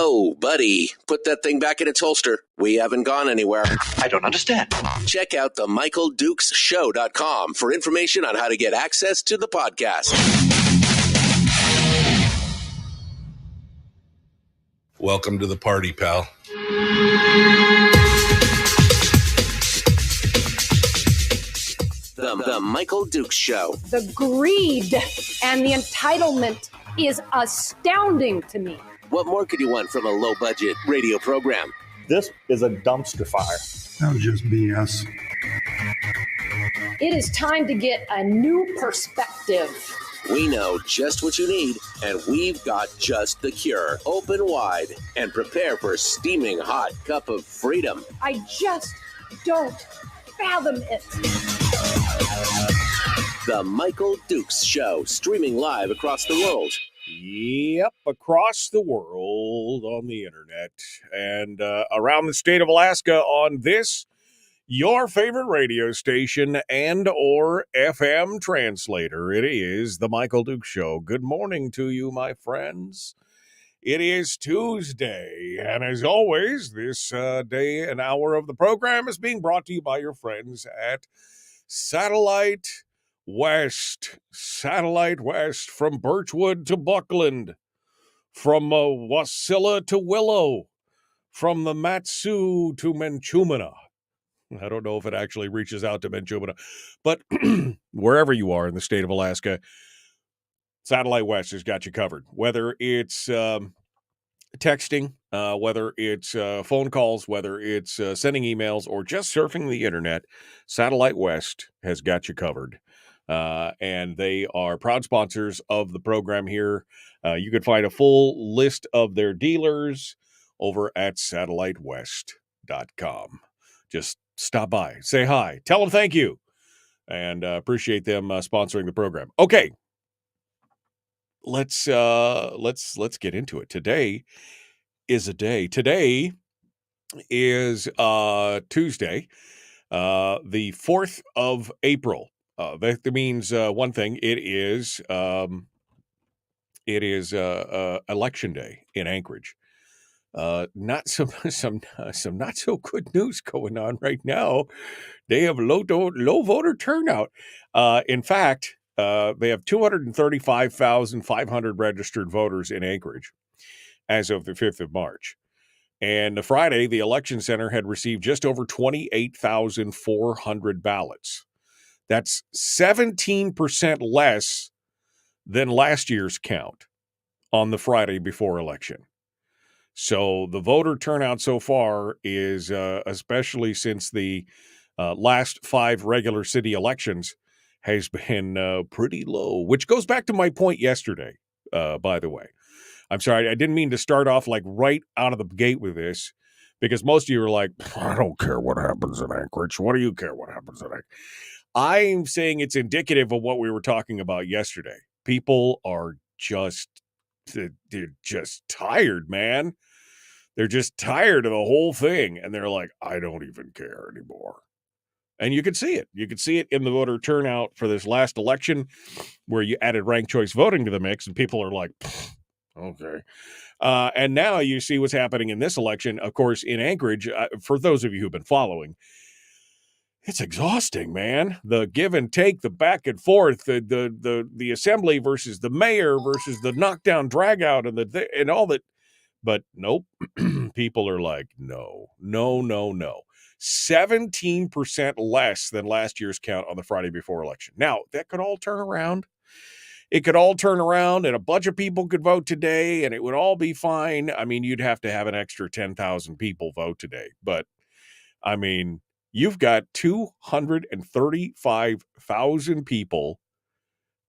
Whoa, buddy, put that thing back in its holster. We haven't gone anywhere. I don't understand. Check out the MichaelDukesShow.com for information on how to get access to the podcast. Welcome to the party, pal. The Michael Dukes Show. The greed and the entitlement is astounding to me. What more could you want from a low-budget radio program? This is a dumpster fire. That was just BS. It is time to get a new perspective. We know just what you need, and we've got just the cure. Open wide and prepare for a steaming hot cup of freedom. I just don't fathom it. The Michael Dukes Show, streaming live across the world. Yep, across the world on the internet and around the state of Alaska on this, your favorite radio station and or FM translator. It is the Michael Dukes Show. Good morning to you, my friends. It is Tuesday, and as always, this day and hour of the program is being brought to you by your friends at Satellite West, from Birchwood to Buckland, from Wasilla to Willow, from the Matsu to Menchumina. I don't know if it actually reaches out to Menchumina, but wherever you are in the state of Alaska, Satellite West has got you covered. Whether it's texting, whether it's phone calls, whether it's sending emails, or just surfing the internet, Satellite West has got you covered. And they are proud sponsors of the program here. You can find a full list of their dealers over at satellitewest.com. Just stop by, say hi, tell them thank you, and appreciate them sponsoring the program. Okay, let's get into it. Today is Tuesday, the 4th of April. That means one thing. It is election day in Anchorage. Not some not so good news going on right now. They have low voter turnout. In fact, they have 235,500 registered voters in Anchorage as of the 5th of March. And Friday, the election center had received just over 28,400 ballots. That's 17% less than last year's count on the Friday before election. So the voter turnout so far is, especially since the last 5 regular city elections, has been pretty low, which goes back to my point yesterday, by the way. I'm sorry, I didn't mean to start off like right out of the gate with this, because most of you are like, I don't care what happens in Anchorage. What do you care what happens in Anchorage? I'm saying it's indicative of what we were talking about yesterday. People are they're just tired, man. They're just tired of the whole thing. And they're like, I don't even care anymore. And you can see it. You can see it in the voter turnout for this last election where you added ranked choice voting to the mix. And people are like, okay. And now you see what's happening in this election. Of course, in Anchorage, for those of you who've been following, it's exhausting, man. The give and take, the back and forth, the assembly versus the mayor versus the knockdown drag out and all that. But nope, people are like, no. 17% less than last year's count on the Friday before election. Now, that could all turn around. It could all turn around, and a bunch of people could vote today, and it would all be fine. I mean, you'd have to have an extra 10,000 people vote today. But, I mean, you've got 235,000 people,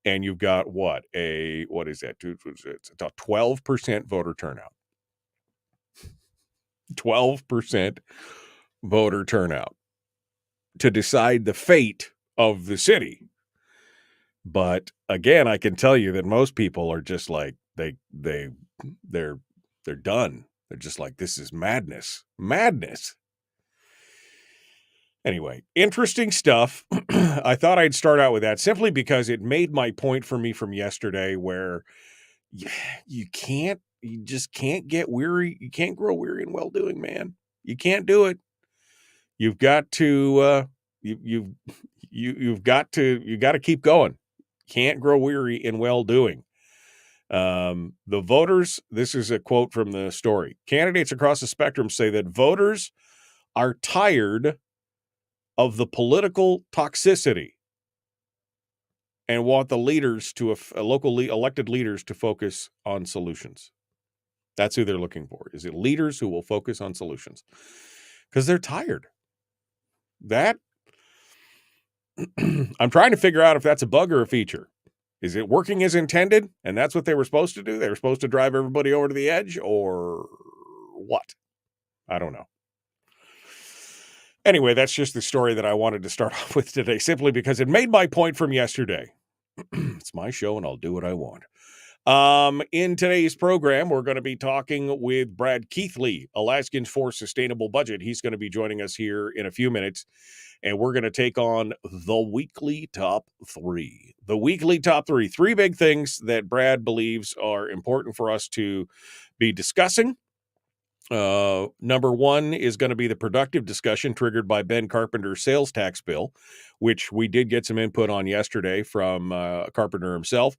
and you've got what is that? It's about 12% voter turnout. 12% voter turnout to decide the fate of the city. But again, I can tell you that most people are just like they're done. They're just like, this is madness. Anyway, interesting stuff. I thought I'd start out with that simply because it made my point for me from yesterday where you can't you just can't get weary. You can't grow weary in well-doing, man. You can't do it. You've got to you've got to keep going. Can't grow weary in well-doing. The voters, this is a quote from the story. Candidates across the spectrum say that voters are tired of the political toxicity and want the leaders to locally elected leaders to focus on solutions. That's who they're looking for. Is it leaders who will focus on solutions? Because they're tired. That I'm trying to figure out if that's a bug or a feature. Is it working as intended? And that's what they were supposed to do? They were supposed to drive everybody over to the edge, or what? I don't know. Anyway, that's just the story that I wanted to start off with today, simply because it made my point from yesterday. It's my show, and I'll do what I want. In today's program, we're going to be talking with Brad Keithley, Alaskans for Sustainable Budget. He's going to be joining us here in a few minutes, and we're going to take on the weekly top three. The weekly top three. Three big things that Brad believes are important for us to be discussing. Number one is going to be the productive discussion triggered by Ben Carpenter's sales tax bill, which we did get some input on yesterday from Carpenter himself,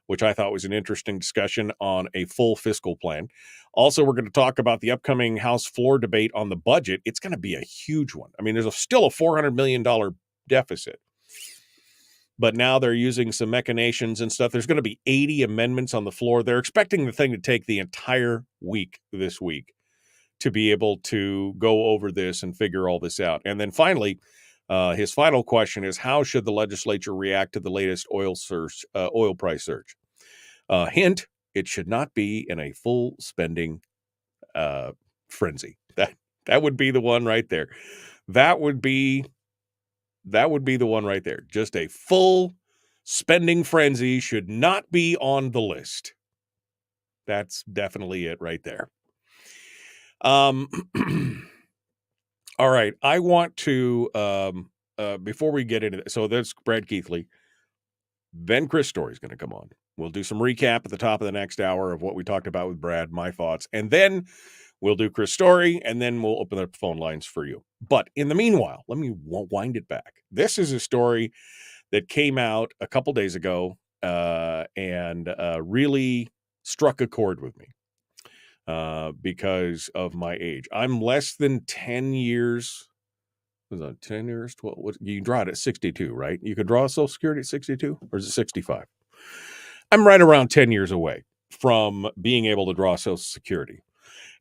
which I thought was an interesting discussion on a full fiscal plan. Also, we're going to talk about the upcoming House floor debate on the budget. It's going to be a huge one. I mean, there's still a $400 million deficit. But now they're using some machinations and stuff. There's going to be 80 amendments on the floor. They're expecting the thing to take the entire week this week to be able to go over this and figure all this out. And then finally, his final question is, how should the legislature react to the latest oil price surge? Hint, it should not be in a full spending frenzy. That would be the one right there. That would be the one right there. Just a full spending frenzy should not be on the list. That's definitely it right there. All right. I want to, before we get into that, so that's Brad Keithley. Then Chris Story is going to come on. We'll do some recap at the top of the next hour of what we talked about with Brad, my thoughts, and then we'll do Chris Story, and then we'll open up phone lines for you. But in the meanwhile, let me wind it back. This is a story that came out a couple days ago and really struck a chord with me. Because of my age. I'm less than 10 years. Was that 10 years? 12? What, you can draw it at 62, right? You could draw Social Security at 62, or is it 65? I'm right around 10 years away from being able to draw Social Security.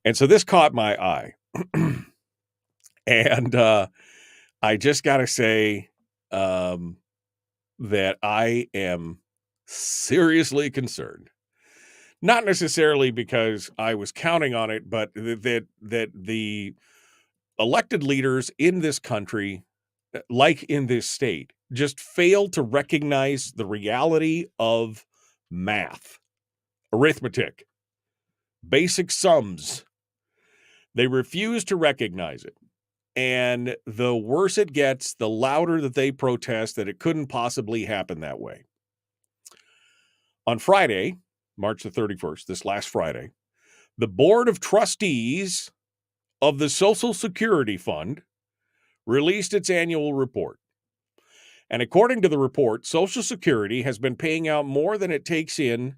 And so this caught my eye. And I just got to say that I am seriously concerned. Not necessarily because I was counting on it, but that the elected leaders in this country, like in this state, just fail to recognize the reality of math, arithmetic, basic sums. They refuse to recognize it. And the worse it gets, the louder that they protest that it couldn't possibly happen that way. On Friday, March the 31st, this last Friday, the Board of Trustees of the Social Security Fund released its annual report. And according to the report, Social Security has been paying out more than it takes in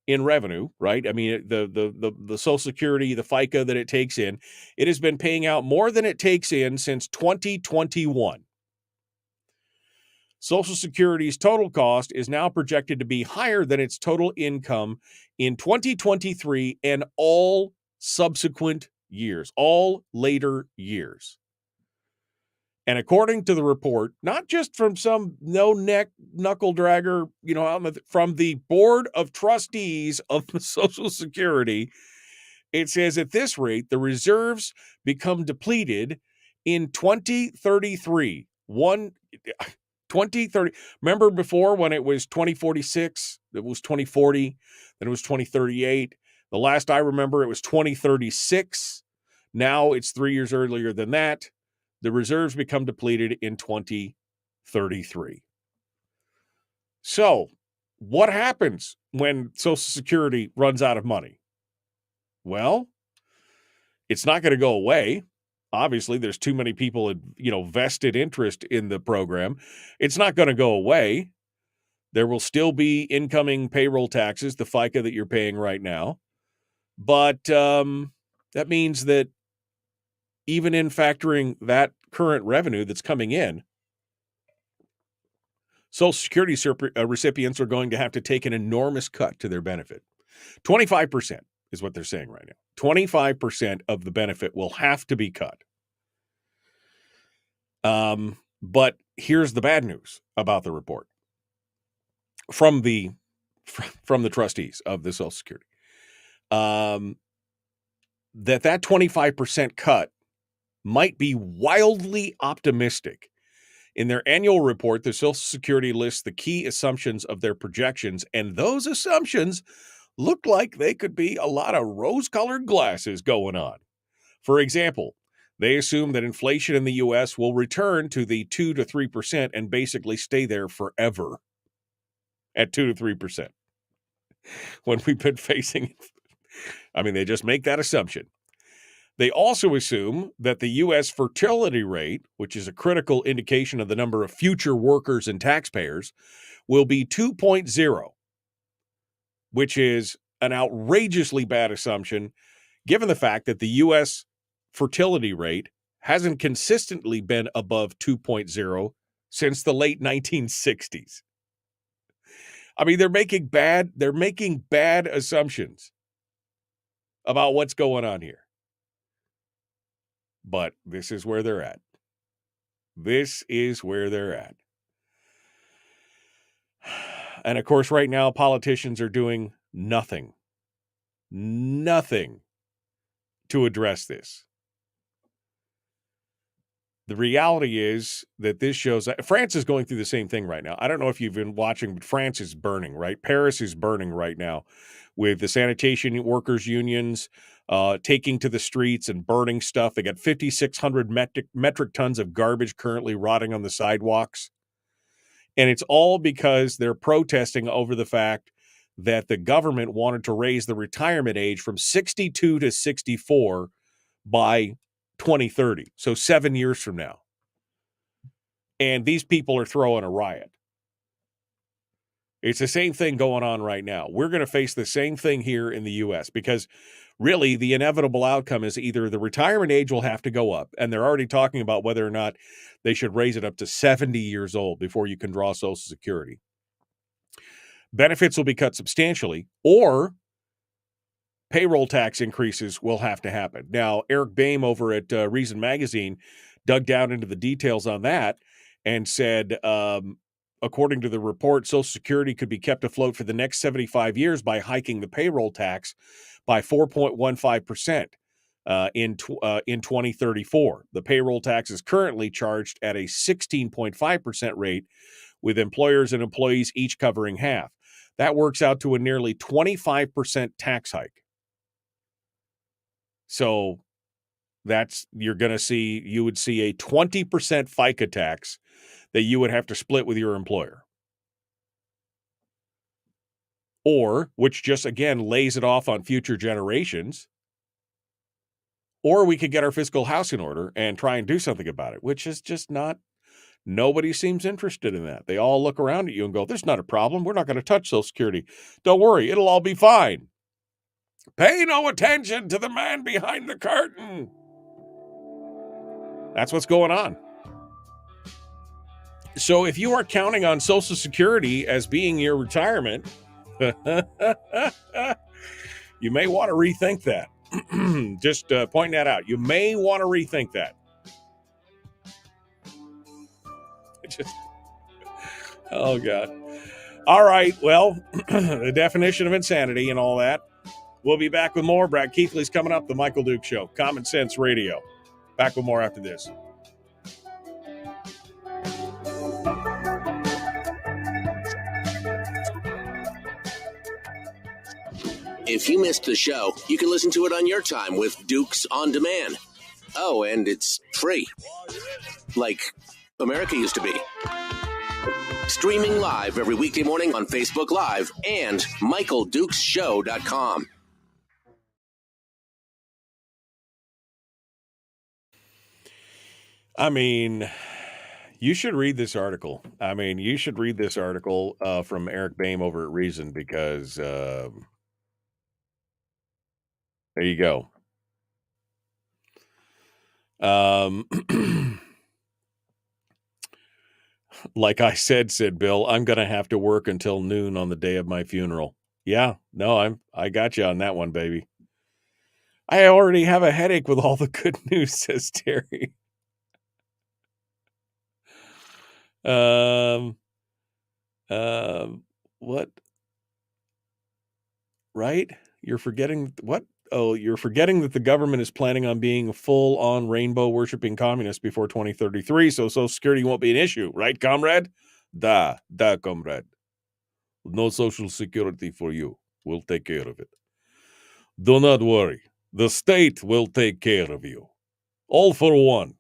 revenue, right? I mean, the Social Security, the FICA that it takes in, it has been paying out more than it takes in since 2021. Social Security's total cost is now projected to be higher than its total income in 2023 and all subsequent years, all later years. And according to the report, not just from some no-neck knuckle dragger, from the Board of Trustees of Social Security, it says at this rate, the reserves become depleted in 2033. 2030. Remember before when it was 2046, it was 2040, then it was 2038. The last I remember, it was 2036. Now it's 3 years earlier than that. The reserves become depleted in 2033. So what happens when Social Security runs out of money? Well, it's not going to go away. Obviously, there's too many people, vested interest in the program. It's not going to go away. There will still be incoming payroll taxes, the FICA that you're paying right now. But that means that even in factoring that current revenue that's coming in, Social Security recipients are going to have to take an enormous cut to their benefit. 25% is what they're saying right now. 25% of the benefit will have to be cut. But here's the bad news about the report from the trustees of the Social Security. That 25% cut might be wildly optimistic. In their annual report, the Social Security lists the key assumptions of their projections, and those assumptions look like they could be a lot of rose-colored glasses going on. For example, they assume that inflation in the U.S. will return to the 2 to 3% and basically stay there forever at 2 to 3%. When we've been facing, they just make that assumption. They also assume that the U.S. fertility rate, which is a critical indication of the number of future workers and taxpayers, will be 2.0, which is an outrageously bad assumption, given the fact that the U.S. fertility rate hasn't consistently been above 2.0 since the late 1960s. They're making bad assumptions about what's going on here. But this is where they're at. This is where they're at. And of course, right now, politicians are doing nothing to address this. The reality is that this shows that France is going through the same thing right now. I don't know if you've been watching, but France is burning, right? Paris is burning right now with the sanitation workers unions taking to the streets and burning stuff. They got 5,600 metric tons of garbage currently rotting on the sidewalks. And it's all because they're protesting over the fact that the government wanted to raise the retirement age from 62 to 64 by 2030, so 7 years from now. And these people are throwing a riot. It's the same thing going on right now. We're going to face the same thing here in the U.S. because really the inevitable outcome is either the retirement age will have to go up, and they're already talking about whether or not they should raise it up to 70 years old before you can draw Social Security. Benefits will be cut substantially, or payroll tax increases will have to happen. Now, Eric Boehm over at Reason Magazine dug down into the details on that and said, according to the report, Social Security could be kept afloat for the next 75 years by hiking the payroll tax by 4.15% in 2034. The payroll tax is currently charged at a 16.5% rate, with employers and employees each covering half. That works out to a nearly 25% tax hike. So you would see a 20% FICA tax that you would have to split with your employer. Or, which just again lays it off on future generations. Or we could get our fiscal house in order and try and do something about it, which is just not, nobody seems interested in that. They all look around at you and go, there's not a problem. We're not going to touch Social Security. Don't worry, it'll all be fine. Pay no attention to the man behind the curtain. That's what's going on. So if you are counting on Social Security as being your retirement, you may want to rethink that. Just pointing that out. You may want to rethink that. Oh, God. All right. Well, the definition of insanity and all that. We'll be back with more. Brad Keithley's coming up. The Michael Duke Show. Common Sense Radio. Back with more after this. If you missed the show, you can listen to it on your time with Dukes On Demand. Oh, and it's free. Like America used to be. Streaming live every weekday morning on Facebook Live and MichaelDukesShow.com. I mean, you should read this article. From Eric Boehm over at Reason because there you go. Like I said Bill, I'm going to have to work until noon on the day of my funeral. Yeah, no, I got you on that one, baby. I already have a headache with all the good news, says Terry. What? Right? You're forgetting what? Oh, you're forgetting that the government is planning on being a full-on rainbow-worshipping communist before 2033, so Social Security won't be an issue, right, comrade? Da, comrade. No Social Security for you. We'll take care of it. Do not worry. The state will take care of you. All for one.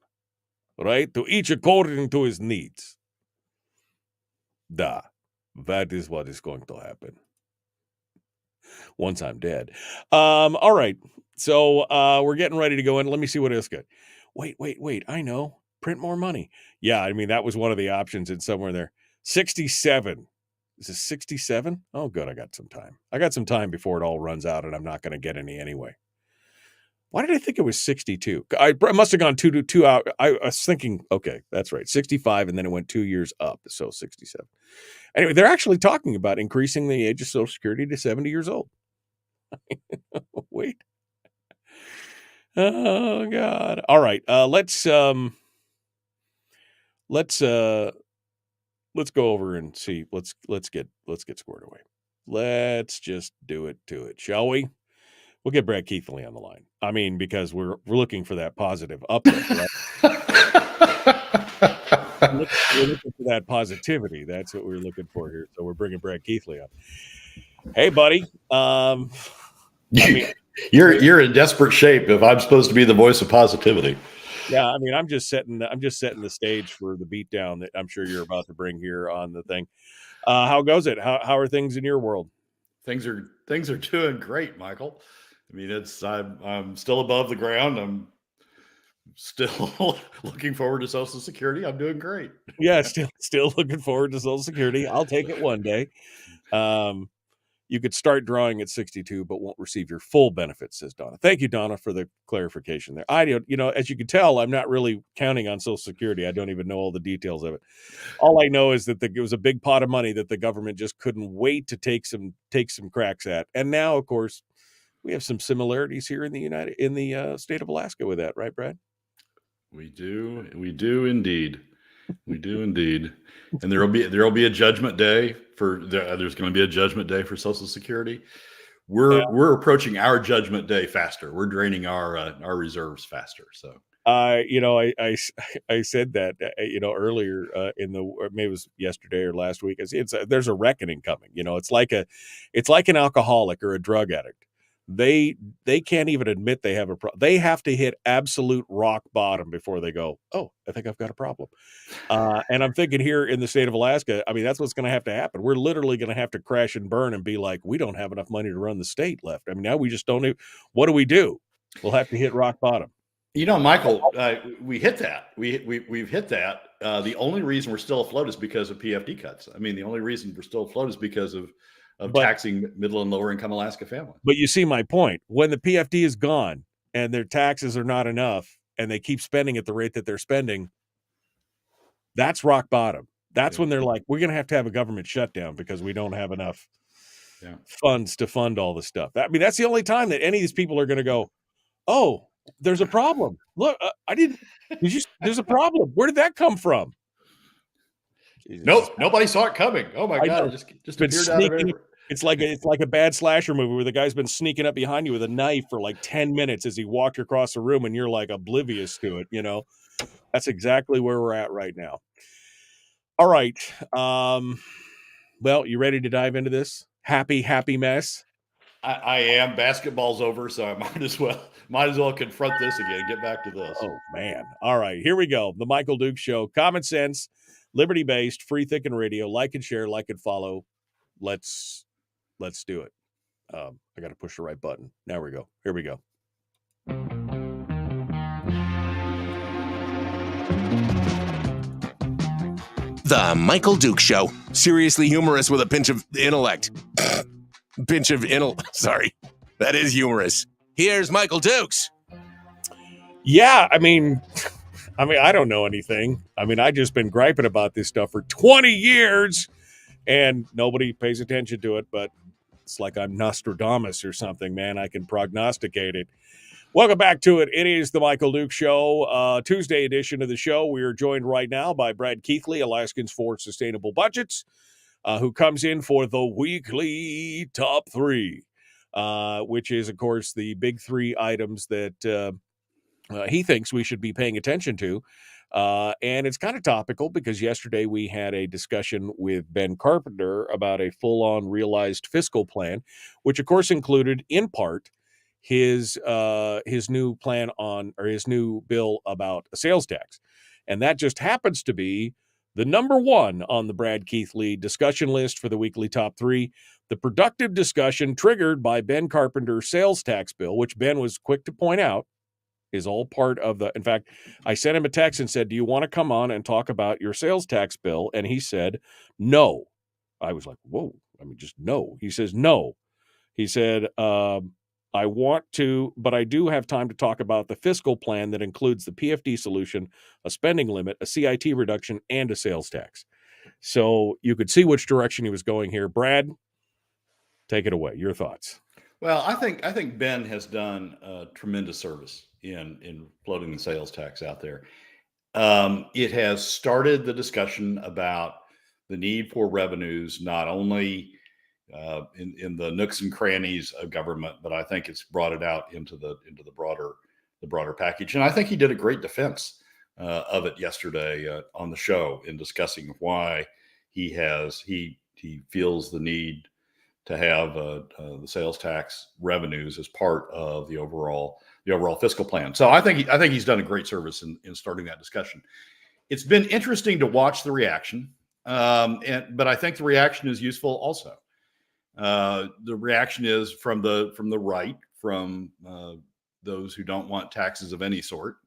Right? To each according to his needs. Da. That is what is going to happen. Once I'm dead. All right. So we're getting ready to go in. Let me see what else good. Wait. I know. Print more money. Yeah, I mean, that was one of the options in somewhere there. 67. Is it 67? Oh, good. I got some time. I got some time before it all runs out, and I'm not going to get any anyway. Why did I think it was 62? I must have gone 2 out. I was thinking, okay, that's right. 65, and then it went 2 years up. So 67. Anyway, they're actually talking about increasing the age of Social Security to 70 years old. Wait. Oh God. All right. Let's go over and see. Let's get squared away. Let's just do it to it, shall we? We'll get Brad Keithley on the line. I mean, because we're looking for that positive uplift, right? We're looking for that positivity. That's what we're looking for here. So we're bringing Brad Keithley on. Hey, buddy. I mean, you're in desperate shape if I'm supposed to be the voice of positivity. Yeah, I mean, I'm just setting the stage for the beatdown that I'm sure you're about to bring here on the thing. How goes it? How are things in your world? Things are doing great, Michael. I mean, I'm still above the ground. I'm still looking forward to Social Security. I'm doing great. Yeah, still looking forward to Social Security. I'll take it one day. You could start drawing at 62, but won't receive your full benefits, says Donna. Thank you, Donna, for the clarification there. As you can tell, I'm not really counting on Social Security. I don't even know all the details of it. All I know is that it was a big pot of money that the government just couldn't wait to take some cracks at. And now, of course, we have some similarities here in the state of Alaska with that, right, Brad? We do indeed. We do indeed. And there'll be a judgment day there's going to be a judgment day for Social Security. We're approaching our judgment day faster. We're draining our reserves faster. So I said that earlier maybe it was yesterday or last week. There's a reckoning coming. It's like an alcoholic or a drug addict. They can't even admit they have a problem. They have to hit absolute rock bottom before they go, oh, I think I've got a problem. And I'm thinking here in the state of Alaska, I mean, that's what's going to have to happen. We're literally going to have to crash and burn and be like, we don't have enough money to run the state left. I mean, now we just don't know. What do we do? We'll have to hit rock bottom. Michael, we hit that. We've hit that. The only reason we're still afloat is because of PFD cuts. I mean, the only reason we're still afloat is because of taxing middle and lower income Alaska families. But you see my point. When the PFD is gone and their taxes are not enough and they keep spending at the rate that they're spending, that's rock bottom. That's when they're like, we're going to have a government shutdown because we don't have enough funds to fund all the stuff. I mean, that's the only time that any of these people are going to go, oh, there's a problem. Look, there's a problem. Where did that come from? Jesus. Nope, nobody saw it coming. Oh my God! It just appeared out of everywhere. It's like a bad slasher movie where the guy's been sneaking up behind you with a knife for like 10 minutes as he walked across the room, and you're like oblivious to it. That's exactly where we're at right now. All right. Well, you ready to dive into this happy mess? I am. Basketball's over, so I might as well confront this again. Get back to this. Oh man! All right, here we go. The Michael Duke Show. Common sense, liberty-based, free thinking radio. Like and share, like and follow. Let's do it. I got to push the right button. Now we go. Here we go. The Michael Duke Show. Seriously humorous with a pinch of intellect. Sorry. That is humorous. Here's Michael Dukes. Yeah, I mean, I don't know anything. I just been griping about this stuff for 20 years, and nobody pays attention to it, but it's like I'm Nostradamus or something, man. I can prognosticate it. Welcome back to it. It is the Michael Duke Show, Tuesday edition of the show. We are joined right now by Brad Keithley, Alaskans for Sustainable Budgets, who comes in for the weekly top three, which is, of course, the big three items that he thinks we should be paying attention to. And it's kind of topical because yesterday we had a discussion with Ben Carpenter about a full-on realized fiscal plan, which, of course, included, in part, his new plan on, or his new bill about a sales tax. And that just happens to be the number one on the Brad Keithley discussion list for the weekly top three. The productive discussion triggered by Ben Carpenter's sales tax bill, which Ben was quick to point out is all part of the, in fact, I sent him a text and said, do you want to come on and talk about your sales tax bill? And he said, no. I was like, whoa, just no. He says, no. He said, I want to, but I do have time to talk about the fiscal plan that includes the PFD solution, a spending limit, a CIT reduction, and a sales tax. So you could see which direction he was going here. Brad, take it away. Your thoughts. Well, I think Ben has done a tremendous service in floating the sales tax out there. It has started the discussion about the need for revenues, not only in the nooks and crannies of government, but I think it's brought it out into the broader package. And I think he did a great defense of it yesterday on the show in discussing why he feels the need to have the sales tax revenues as part of the overall fiscal plan. So I think he's done a great service in starting that discussion. It's been interesting to watch the reaction, but I think the reaction is useful also. The reaction is from the right, from those who don't want taxes of any sort,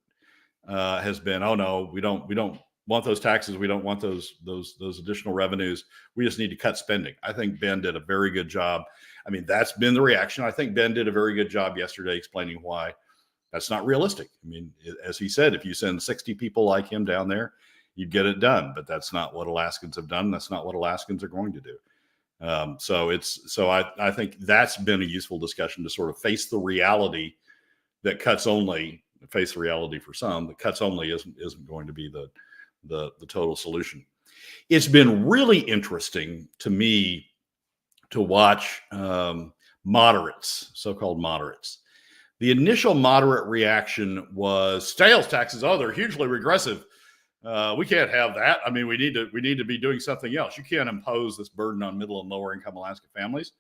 has been, oh no, we don't want those taxes. We don't want those additional revenues. We just need to cut spending. I think Ben did a very good job. That's been the reaction. I think Ben did a very good job yesterday explaining why that's not realistic. As he said, if you send 60 people like him down there, you'd get it done. But that's not what Alaskans have done. That's not what Alaskans are going to do. So I think that's been a useful discussion to sort of face the reality that face the reality for some, that cuts only isn't going to be the total solution. It's been really interesting to me to watch moderates, so-called moderates. The initial moderate reaction was sales taxes. Oh, they're hugely regressive. We can't have that. We need to be doing something else. You can't impose this burden on middle and lower income Alaska families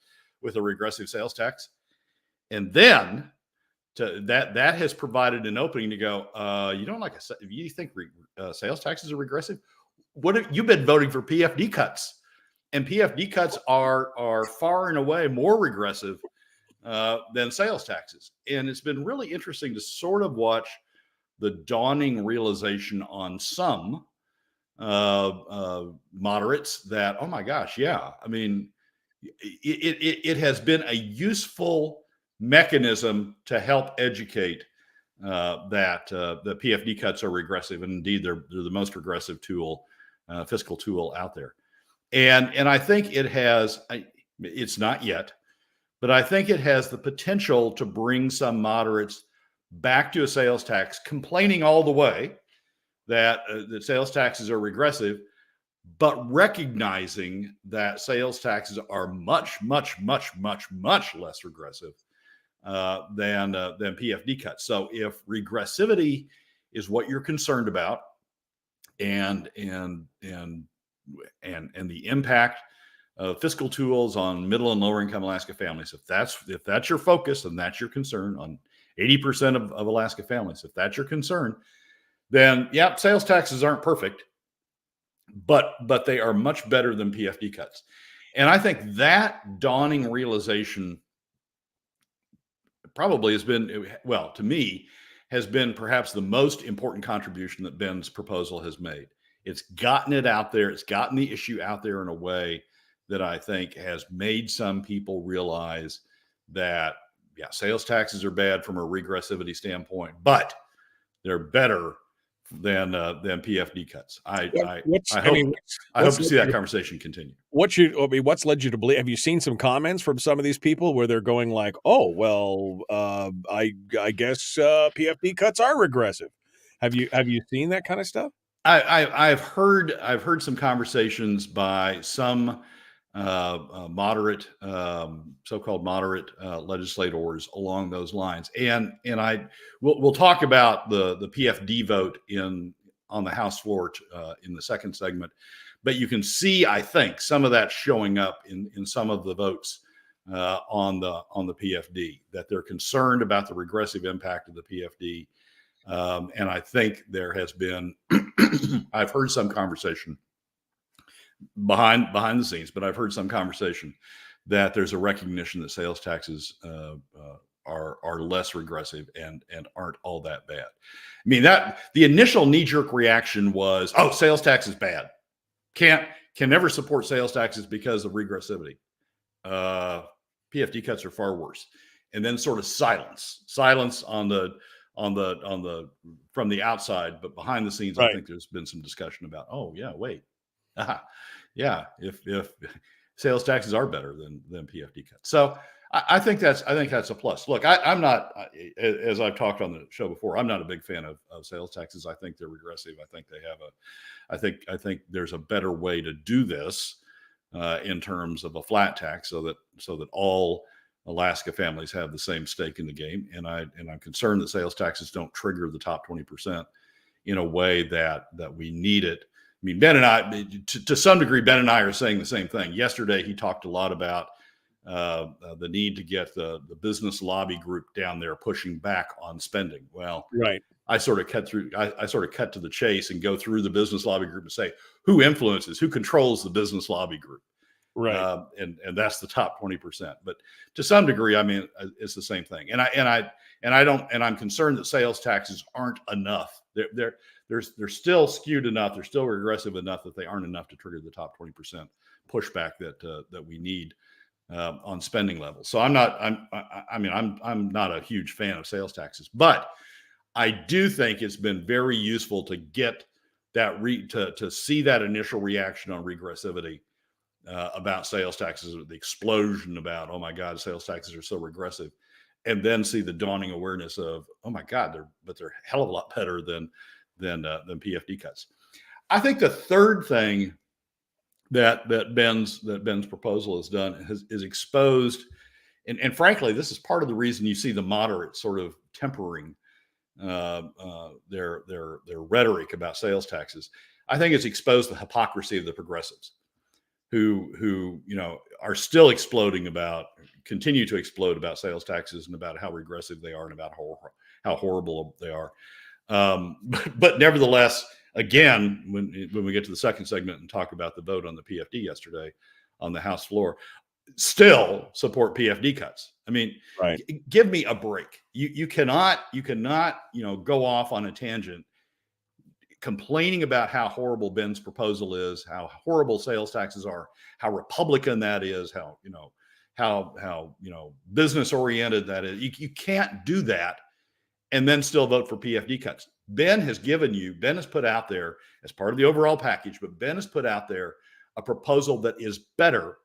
with a regressive sales tax. And then that has provided an opening to go, you think sales taxes are regressive? You've been voting for PFD cuts, and PFD cuts are far and away more regressive than sales taxes. And it's been really interesting to sort of watch the dawning realization on some moderates that, oh my gosh, yeah. It has been a useful mechanism to help educate that the PFD cuts are regressive, and indeed they're the most regressive fiscal tool out there. And I think it has. It's not yet, but I think it has the potential to bring some moderates back to a sales tax, complaining all the way that sales taxes are regressive, but recognizing that sales taxes are much, much, much, much, much less regressive than PFD cuts. So if regressivity is what you're concerned about, and the impact of fiscal tools on middle and lower income Alaska families, if that's your focus and that's your concern on 80% of Alaska families, if that's your concern, then yeah, sales taxes aren't perfect, but they are much better than PFD cuts. And I think that dawning realization probably has been, well, to me, has been perhaps the most important contribution that Ben's proposal has made. It's gotten it out there. It's gotten the issue out there in a way that I think has made some people realize that, yeah, sales taxes are bad from a regressivity standpoint, but they're better than PFD cuts. I hope to see that conversation continue. What's led you to believe? Have you seen some comments from some of these people where they're going like, "Oh, well, I guess PFD cuts are regressive." Have you seen that kind of stuff? I've heard some conversations by some moderate, so-called moderate legislators along those lines, and we'll talk about the PFD vote on the House floor in the second segment. But you can see, I think, some of that showing up in some of the votes on the PFD, that they're concerned about the regressive impact of the PFD. And I think there has been, I've heard some conversation behind the scenes, but I've heard some conversation that there's a recognition that sales taxes are less regressive and aren't all that bad. I mean, that the initial knee-jerk reaction was, oh, sales tax is bad. Can never support sales taxes because of regressivity. PFD cuts are far worse. And then sort of silence on the from the outside, but behind the scenes, right. I think there's been some discussion about, oh yeah, wait, yeah, if sales taxes are better than PFD cuts. So I think that's a plus. Look, I'm not, as I've talked on the show before, I'm not a big fan of sales taxes. I think they're regressive. I think they have I think there's a better way to do this in terms of a flat tax, so that all Alaska families have the same stake in the game. And I'm concerned that sales taxes don't trigger the top 20% in a way that we need it. I mean, Ben and I, to some degree, Ben and I are saying the same thing. Yesterday, he talked a lot about the need to get the business lobby group down there pushing back on spending. Well, right. I sort of cut to the chase and go through the business lobby group and say, who controls the business lobby group? Right. And that's the top 20%. But to some degree, I mean, it's the same thing. And I'm concerned that sales taxes aren't enough. They're still skewed enough. They're still regressive enough that they aren't enough to trigger the top 20% pushback that we need on spending levels. So I'm not a huge fan of sales taxes, but I do think it's been very useful to get that to see that initial reaction on regressivity about sales taxes, the explosion about, oh my God, sales taxes are so regressive, and then see the dawning awareness of, oh my God, they're a hell of a lot better than PFD cuts. I think the third thing that Ben's proposal has done is exposed, and frankly, this is part of the reason you see the moderates sort of tempering their rhetoric about sales taxes. I think it's exposed the hypocrisy of the progressives, who are still continue to explode about sales taxes and about how regressive they are and about how horrible they are. But nevertheless, again, when we get to the second segment and talk about the vote on the PFD yesterday on the House floor, still support PFD cuts. I mean, right. Give me a break. You cannot go off on a tangent complaining about how horrible Ben's proposal is, how horrible sales taxes are, how Republican that is, how business oriented that is. You can't do that and then still vote for PFD cuts. Ben has put out there as part of the overall package, but Ben has put out there a proposal that is better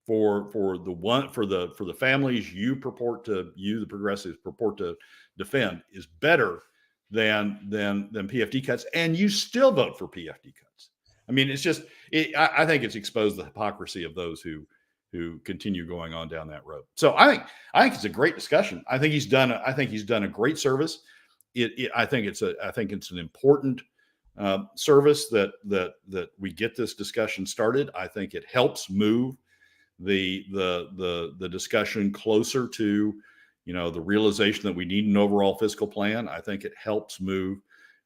for the families the progressives purport to defend, is better than PFD cuts, and you still vote for PFD cuts. I mean, it's just, I think it's exposed the hypocrisy of those who continue going on down that road. So I think it's a great discussion. I think he's done a great service. I think it's an important service that we get this discussion started. I think it helps move the discussion closer to the realization that we need an overall fiscal plan. I think it helps move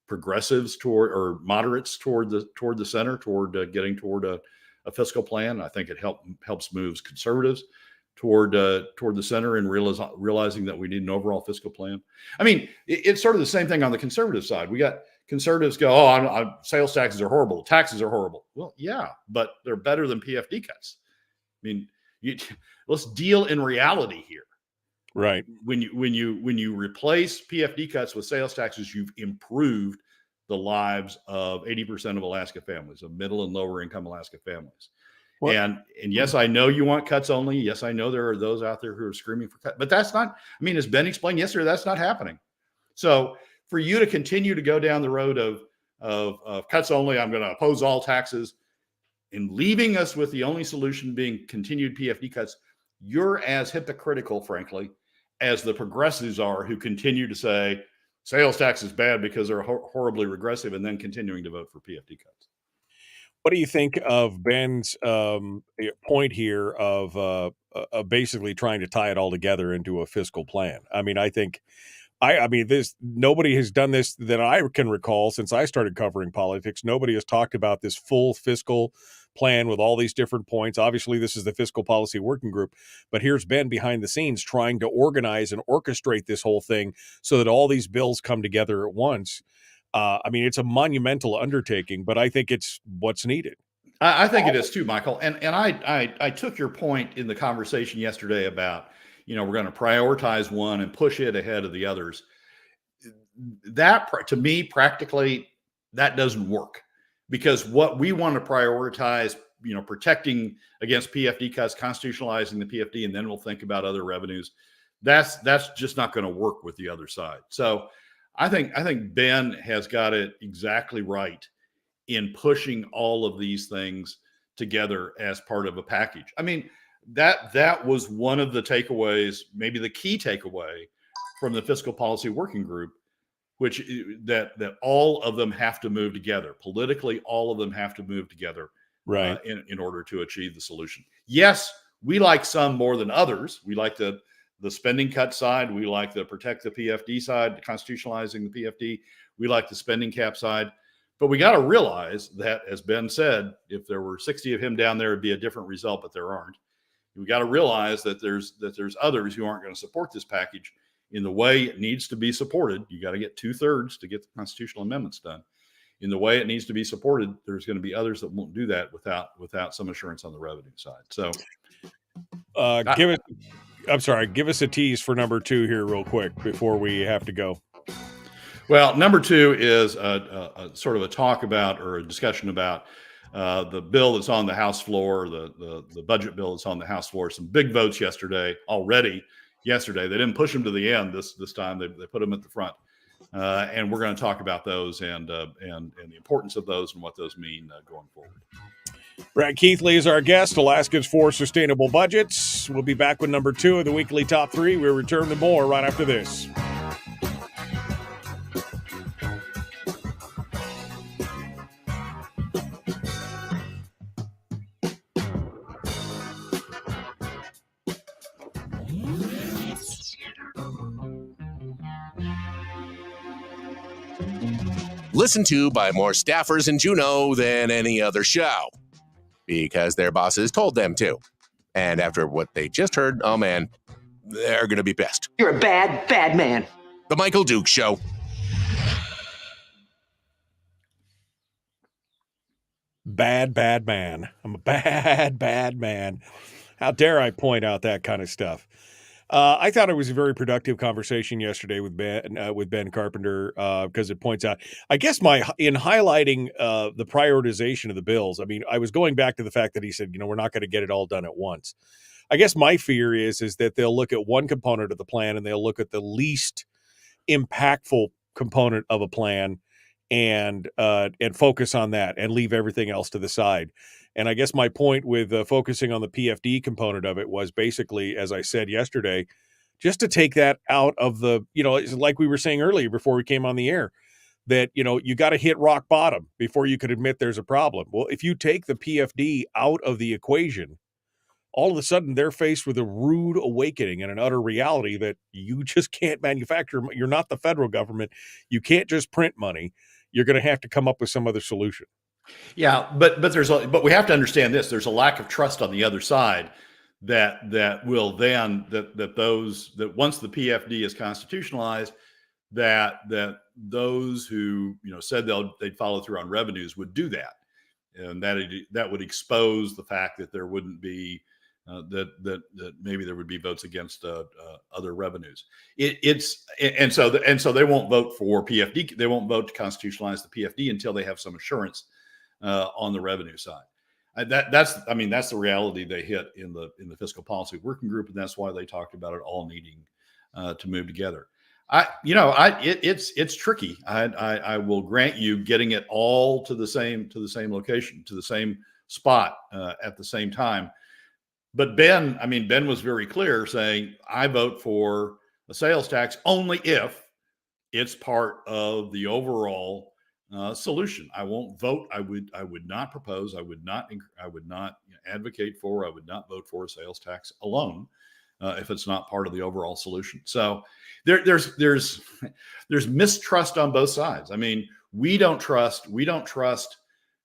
progressives or moderates toward the center, getting toward a fiscal plan. I think it helps moves conservatives toward the center and realizing that we need an overall fiscal plan. I mean, it's sort of the same thing on the conservative side. We got conservatives go, oh, sales taxes are horrible. Taxes are horrible. Well, yeah, but they're better than PFD cuts. I mean, let's deal in reality here. Right. When you replace PFD cuts with sales taxes, you've improved the lives of 80% of Alaska families, of middle and lower income Alaska families. What? And yes, I know you want cuts only. Yes, I know there are those out there who are screaming for cuts, but that's not, I mean, as Ben explained yesterday, that's not happening. So for you to continue to go down the road of cuts only, I'm going to oppose all taxes, and leaving us with the only solution being continued PFD cuts, you're as hypocritical, frankly, as the progressives are, who continue to say sales tax is bad because they're horribly regressive, and then continuing to vote for PFD cuts. What do you think of Ben's point here of basically trying to tie it all together into a fiscal plan? I mean, I think nobody has done this that I can recall since I started covering politics. Nobody has talked about this full fiscal plan with all these different points. Obviously, this is the Fiscal Policy Working Group, but here's Ben behind the scenes trying to organize and orchestrate this whole thing so that all these bills come together at once. I mean, it's a monumental undertaking, but I think it's what's needed. I think it is too, Michael. And I took your point in the conversation yesterday about, we're going to prioritize one and push it ahead of the others. That, to me, practically, that doesn't work, because what we want to prioritize, protecting against PFD cuts, constitutionalizing the PFD, and then we'll think about other revenues. That's just not going to work with the other side. So I think Ben has got it exactly right in pushing all of these things together as part of a package. I mean, that was one of the takeaways, maybe the key takeaway from the Fiscal Policy Working Group, which that all of them have to move together. Politically, all of them have to move together, right, in order to achieve the solution. Yes, we like some more than others. We like the spending cut side. We like the protect the PFD side, constitutionalizing the PFD. We like the spending cap side. But we got to realize that, as Ben said, if there were 60 of him down there, it'd be a different result, but there aren't. We got to realize that there's others who aren't going to support this package in the way it needs to be supported. You got to get 2/3 to get the constitutional amendments done. In the way it needs to be supported, there's going to be others that won't do that without some assurance on the revenue side. So, give us a tease for number 2 here real quick before we have to go. Well, number 2 is a sort of a talk about, or a discussion about, the bill that's on the House floor, the budget bill that's on the House floor. Some big votes yesterday. They didn't push them to the end this time. They put them at the front, and we're going to talk about those and the importance of those and what those mean going forward. Brad Keithley is our guest. Alaskans for Sustainable Budgets. We'll be back with number 2 of the weekly top 3. We'll return to more right after this. Listened to by more staffers in Juneau than any other show, because their bosses told them to. And after what they just heard, oh man, they're going to be pissed. You're a bad, bad man. The Michael Duke Show. Bad, bad man. I'm a bad, bad man. How dare I point out that kind of stuff? I thought it was a very productive conversation yesterday with Ben Carpenter, because it points out, I guess, in highlighting the prioritization of the bills. I mean, I was going back to the fact that he said, we're not going to get it all done at once. I guess my fear is that they'll look at one component of the plan and they'll look at the least impactful component of a plan and focus on that and leave everything else to the side. And I guess my point with focusing on the PFD component of it was basically, as I said yesterday, just to take that out of the, like we were saying earlier before we came on the air, that, you got to hit rock bottom before you could admit there's a problem. Well, if you take the PFD out of the equation, all of a sudden they're faced with a rude awakening and an utter reality that you just can't manufacture. You're not the federal government. You can't just print money. You're going to have to come up with some other solution. Yeah, but we have to understand this. There's a lack of trust on the other side that once the PFD is constitutionalized, that those who said they'd follow through on revenues would do that, and that would expose the fact that there wouldn't be that maybe there would be votes against other revenues. And so they won't vote for PFD. They won't vote to constitutionalize the PFD until they have some assurance on the revenue side. That's the reality they hit in the fiscal policy working group, and that's why they talked about it all needing to move together. It's tricky. I will grant you getting it all to the same location, to the same spot at the same time. But Ben was very clear, saying, I vote for a sales tax only if it's part of the overall solution. I won't vote. I would not propose. I would not advocate for. I would not vote for a sales tax alone if it's not part of the overall solution. So there's mistrust on both sides. I mean, we don't trust.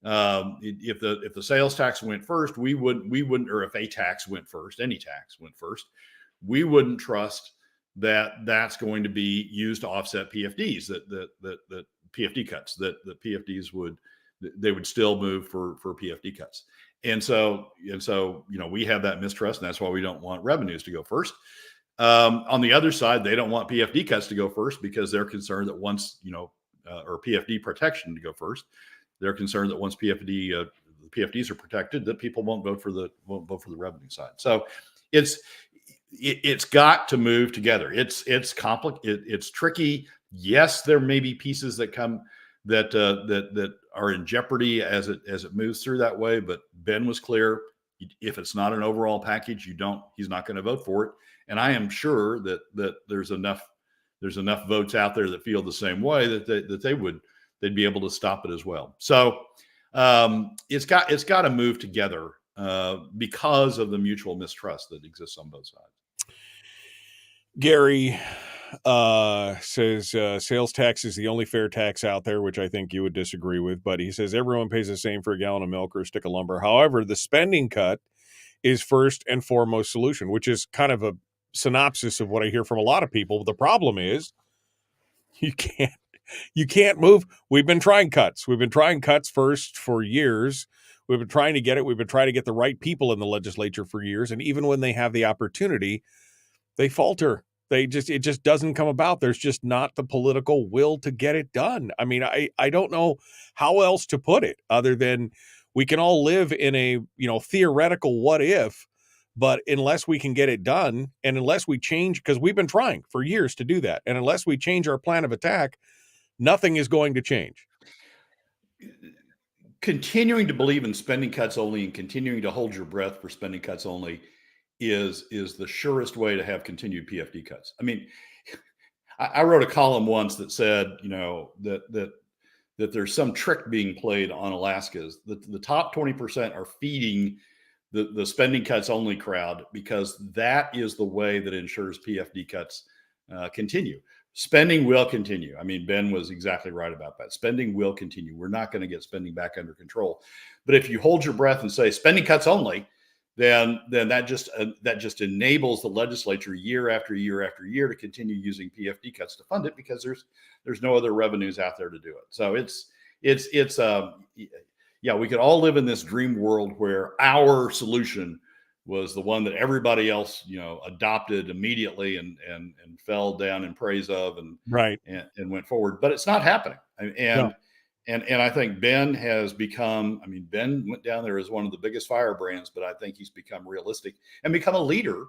If the sales tax went first, we wouldn't, or if a tax went first, any tax went first, we wouldn't trust that that's going to be used to offset PFDs, that PFD cuts, that the PFDs would still move for PFD cuts. And so, we have that mistrust, and that's why we don't want revenues to go first. On the other side, they don't want PFD cuts to go first because they're concerned that once, or PFD protection to go first, they're concerned that once PFDs are protected, that people won't vote for the revenue side. So it's got to move together. It's complicated. It's tricky. Yes, there may be pieces that come that are in jeopardy as it moves through that way. But Ben was clear: if it's not an overall package, he's not going to vote for it. And I am sure that there's enough votes out there that feel the same way that they'd be able to stop it as well. So it's got to move together because of the mutual mistrust that exists on both sides. Gary says sales tax is the only fair tax out there, which I think you would disagree with. But he says everyone pays the same for a gallon of milk or a stick of lumber. However, the spending cut is first and foremost solution, which is kind of a synopsis of what I hear from a lot of people. The problem is you can't move. We've been trying cuts. We've been trying cuts first for years. We've been trying to get it. We've been trying to get the right people in the legislature for years. And even when they have the opportunity, they falter. It just doesn't come about. There's just not the political will to get it done. I mean, I don't know how else to put it other than we can all live in a, theoretical what if, but unless we can get it done and unless we change, because we've been trying for years to do that. And unless we change our plan of attack, nothing is going to change. Continuing to believe in spending cuts only and continuing to hold your breath for spending cuts only is the surest way to have continued PFD cuts. I mean, I wrote a column once that said, that there's some trick being played on Alaskans. The top 20% are feeding the spending cuts only crowd because that is the way that ensures PFD cuts continue. Spending will continue. I mean, Ben was exactly right about that. Spending will continue. We're not going to get spending back under control. But if you hold your breath and say spending cuts only, then that just enables the legislature year after year after year to continue using PFD cuts to fund it because there's no other revenues out there to do it. So we could all live in this dream world where our solution was the one that everybody else, adopted immediately and fell down in praise of and went forward. But it's not happening. And I think Ben has become, Ben went down there as one of the biggest firebrands, but I think he's become realistic and become a leader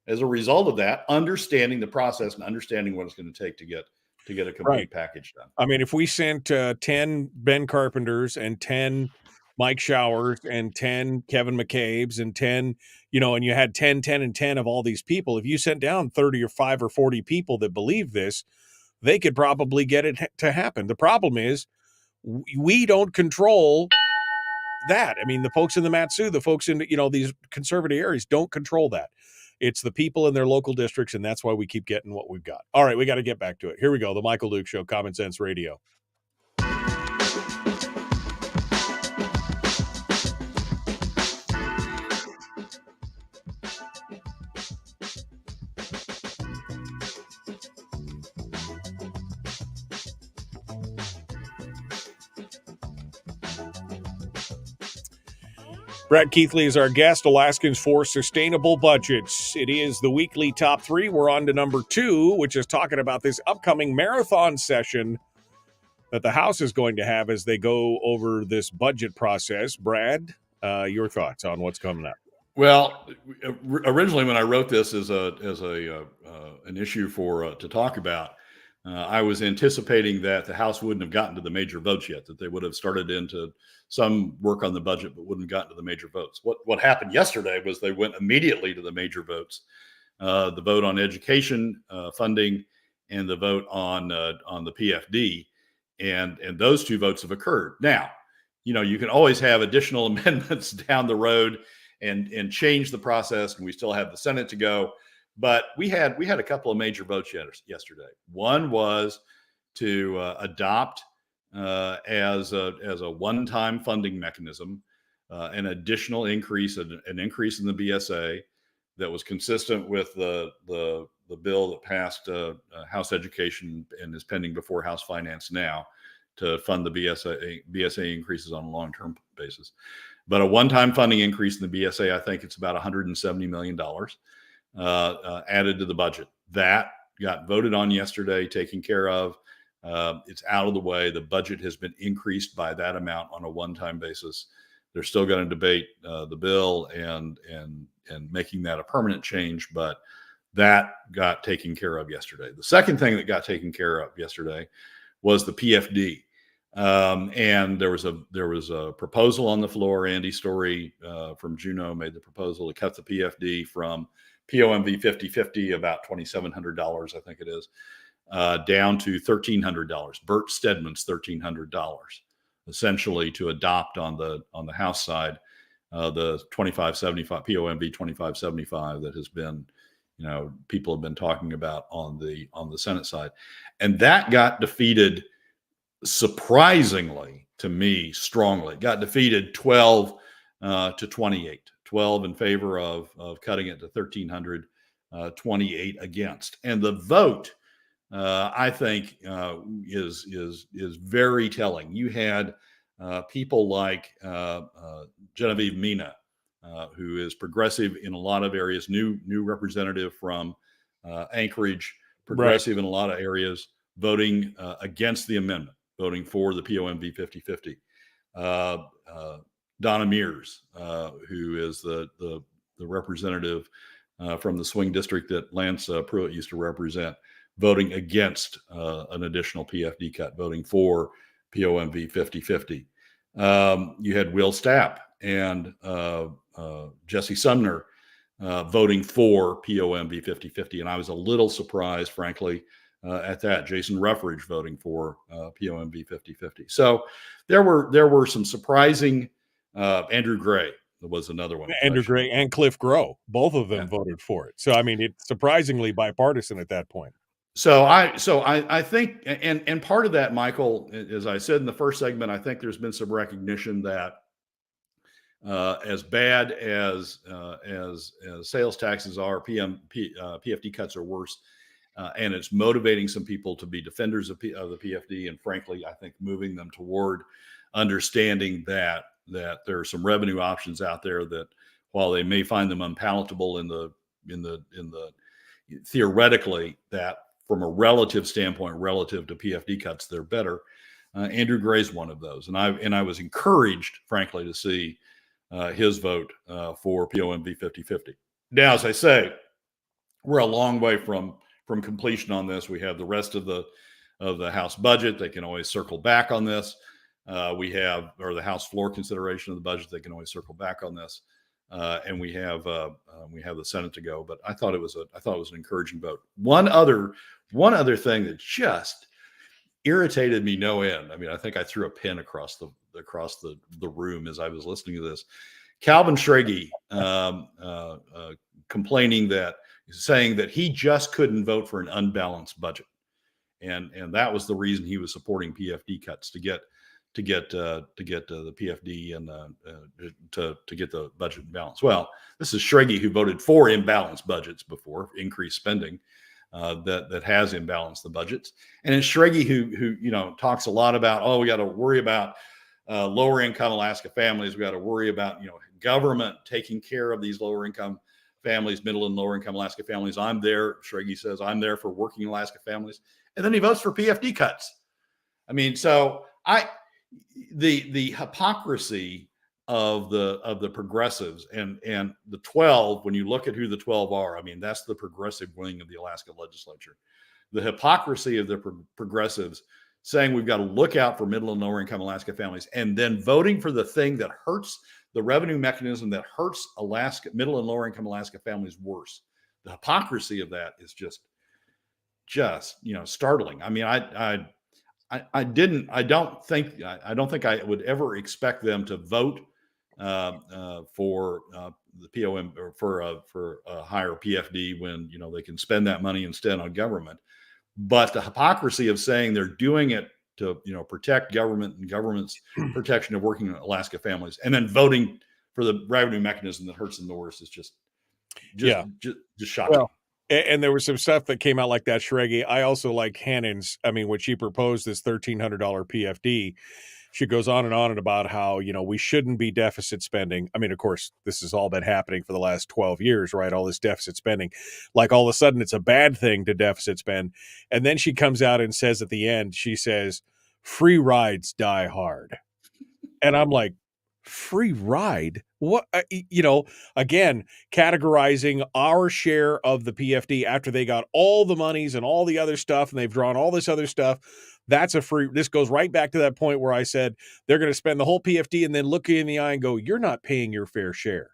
as a result of that, understanding the process and understanding what it's going to take to get a complete package done. I mean, if we sent 10 Ben Carpenters and 10 Mike Showers and 10 Kevin McCabe's and 10, and you had 10, 10, and 10 of all these people, if you sent down 30 or 5 or 40 people that believe this, they could probably get it to happen. The problem is we don't control that. I mean, the folks in the Matsu, the folks in, these conservative areas don't control that. It's the people in their local districts, and that's why we keep getting what we've got. All right, we got to get back to it. Here we go. The Michael Duke Show, Common Sense Radio. Brad Keithley is our guest, Alaskans for Sustainable Budgets. It is the weekly top 3. We're on to number 2, which is talking about this upcoming marathon session that the House is going to have as they go over this budget process. Brad, your thoughts on what's coming up? Well, originally when I wrote this as an issue to talk about, I was anticipating that the House wouldn't have gotten to the major votes yet, that they would have started into some work on the budget, but wouldn't have gotten to the major votes. What happened yesterday was they went immediately to the major votes, the vote on education funding and the vote on the PFD, and those 2 votes have occurred. Now, you can always have additional amendments down the road and change the process, and we still have the Senate to go. But we had a couple of major votes yesterday. One was to adopt as a one-time funding mechanism an additional increase, an increase in the BSA that was consistent with the bill that passed House Education and is pending before House Finance now to fund the BSA increases on a long-term basis. But a one-time funding increase in the BSA, I think it's about $170 million. Added to the budget. That got voted on yesterday, taken care of. It's out of the way. The budget has been increased by that amount on a one-time basis. They're still going to debate the bill and making that a permanent change, but that got taken care of yesterday. The second thing that got taken care of yesterday was the PFD. And there was a proposal on the floor. Andy Story from Juneau made the proposal to cut the PFD from POMV 50/50, about $2,700, I think it is, down to $1,300. Bert Stedman's $1,300, essentially to adopt on the House side the 2575 POMV 2575 that has been, people have been talking about on the Senate side, and that got defeated surprisingly to me strongly. Got defeated 12 to 28. 12 in favor of cutting it to 1,300, 28 against. And the vote, I think, is very telling. You had people like Genevieve Mina, who is progressive in a lot of areas, new representative from Anchorage, progressive in a lot of areas, voting against the amendment, voting for the POMV 50/50. Donna Mears, who is the representative from the swing district that Lance Pruitt used to represent, voting against an additional PFD cut, voting for POMV 50/50. You had Will Stapp and Jesse Sumner voting for POMV 50/50, and I was a little surprised, frankly, at that. Jason Ruffridge voting for POMV 50/50. So there were some surprising. Andrew Gray was another one. Andrew Gray and Cliff Grow, both of them voted for it. So I mean, it's surprisingly bipartisan at that point. So I think, and part of that, Michael, as I said in the first segment, I think there's been some recognition that as bad as sales taxes are, PFD cuts are worse, and it's motivating some people to be defenders of the PFD, and frankly, I think moving them toward understanding that there are some revenue options out there that, while they may find them unpalatable in the theoretically, that from a relative standpoint, relative to PFD cuts, they're better. Andrew Gray's one of those, and I was encouraged, frankly, to see his vote for POMV 50/50. Now, as I say, we're a long way from completion on this. We have the rest of the House budget. They can always circle back on this. The House floor consideration of the budget. They can always circle back on this, and we have the Senate to go. But I thought it was an encouraging vote. One other thing that just irritated me no end. I mean, I think I threw a pin across the room as I was listening to this. Calvin Schrage saying that he just couldn't vote for an unbalanced budget, and that was the reason he was supporting PFD cuts to get the PFD and to get the budget in balance. Well, this is Schrage, who voted for imbalanced budgets before, increased spending that has imbalanced the budgets, and it's Schrage who talks a lot about, we got to worry about lower income Alaska families. We got to worry about, government taking care of these lower income families, middle and lower income Alaska families. I'm there. Schrage says I'm there for working Alaska families. And then he votes for PFD cuts. I mean, so the hypocrisy of the progressives and the 12, when you look at who the 12 are, I mean, that's the progressive wing of the Alaska legislature. The hypocrisy of the progressives saying we've got to look out for middle and lower income Alaska families, and then voting for the thing that hurts the revenue mechanism that hurts middle and lower income Alaska families worse. The hypocrisy of that is just startling. I mean, I don't think I would ever expect them to vote for the POM or for a higher PFD when they can spend that money instead on government. But the hypocrisy of saying they're doing it to protect government and government's protection of working Alaska families, and then voting for the revenue mechanism that hurts them the worst is just shocking. Well, and there was some stuff that came out like that, Schrage. I also like Hannon's. I mean, when she proposed this $1,300 PFD, she goes on and about how, we shouldn't be deficit spending. I mean, of course, this has all been happening for the last 12 years, right? All this deficit spending, like all of a sudden it's a bad thing to deficit spend. And then she comes out and says at the end, she says, free rides die hard. And I'm like, free ride? What? Again, categorizing our share of the PFD after they got all the monies and all the other stuff, and they've drawn all this other stuff. That's a free. This goes right back to that point where I said they're going to spend the whole PFD and then look you in the eye and go, "You're not paying your fair share."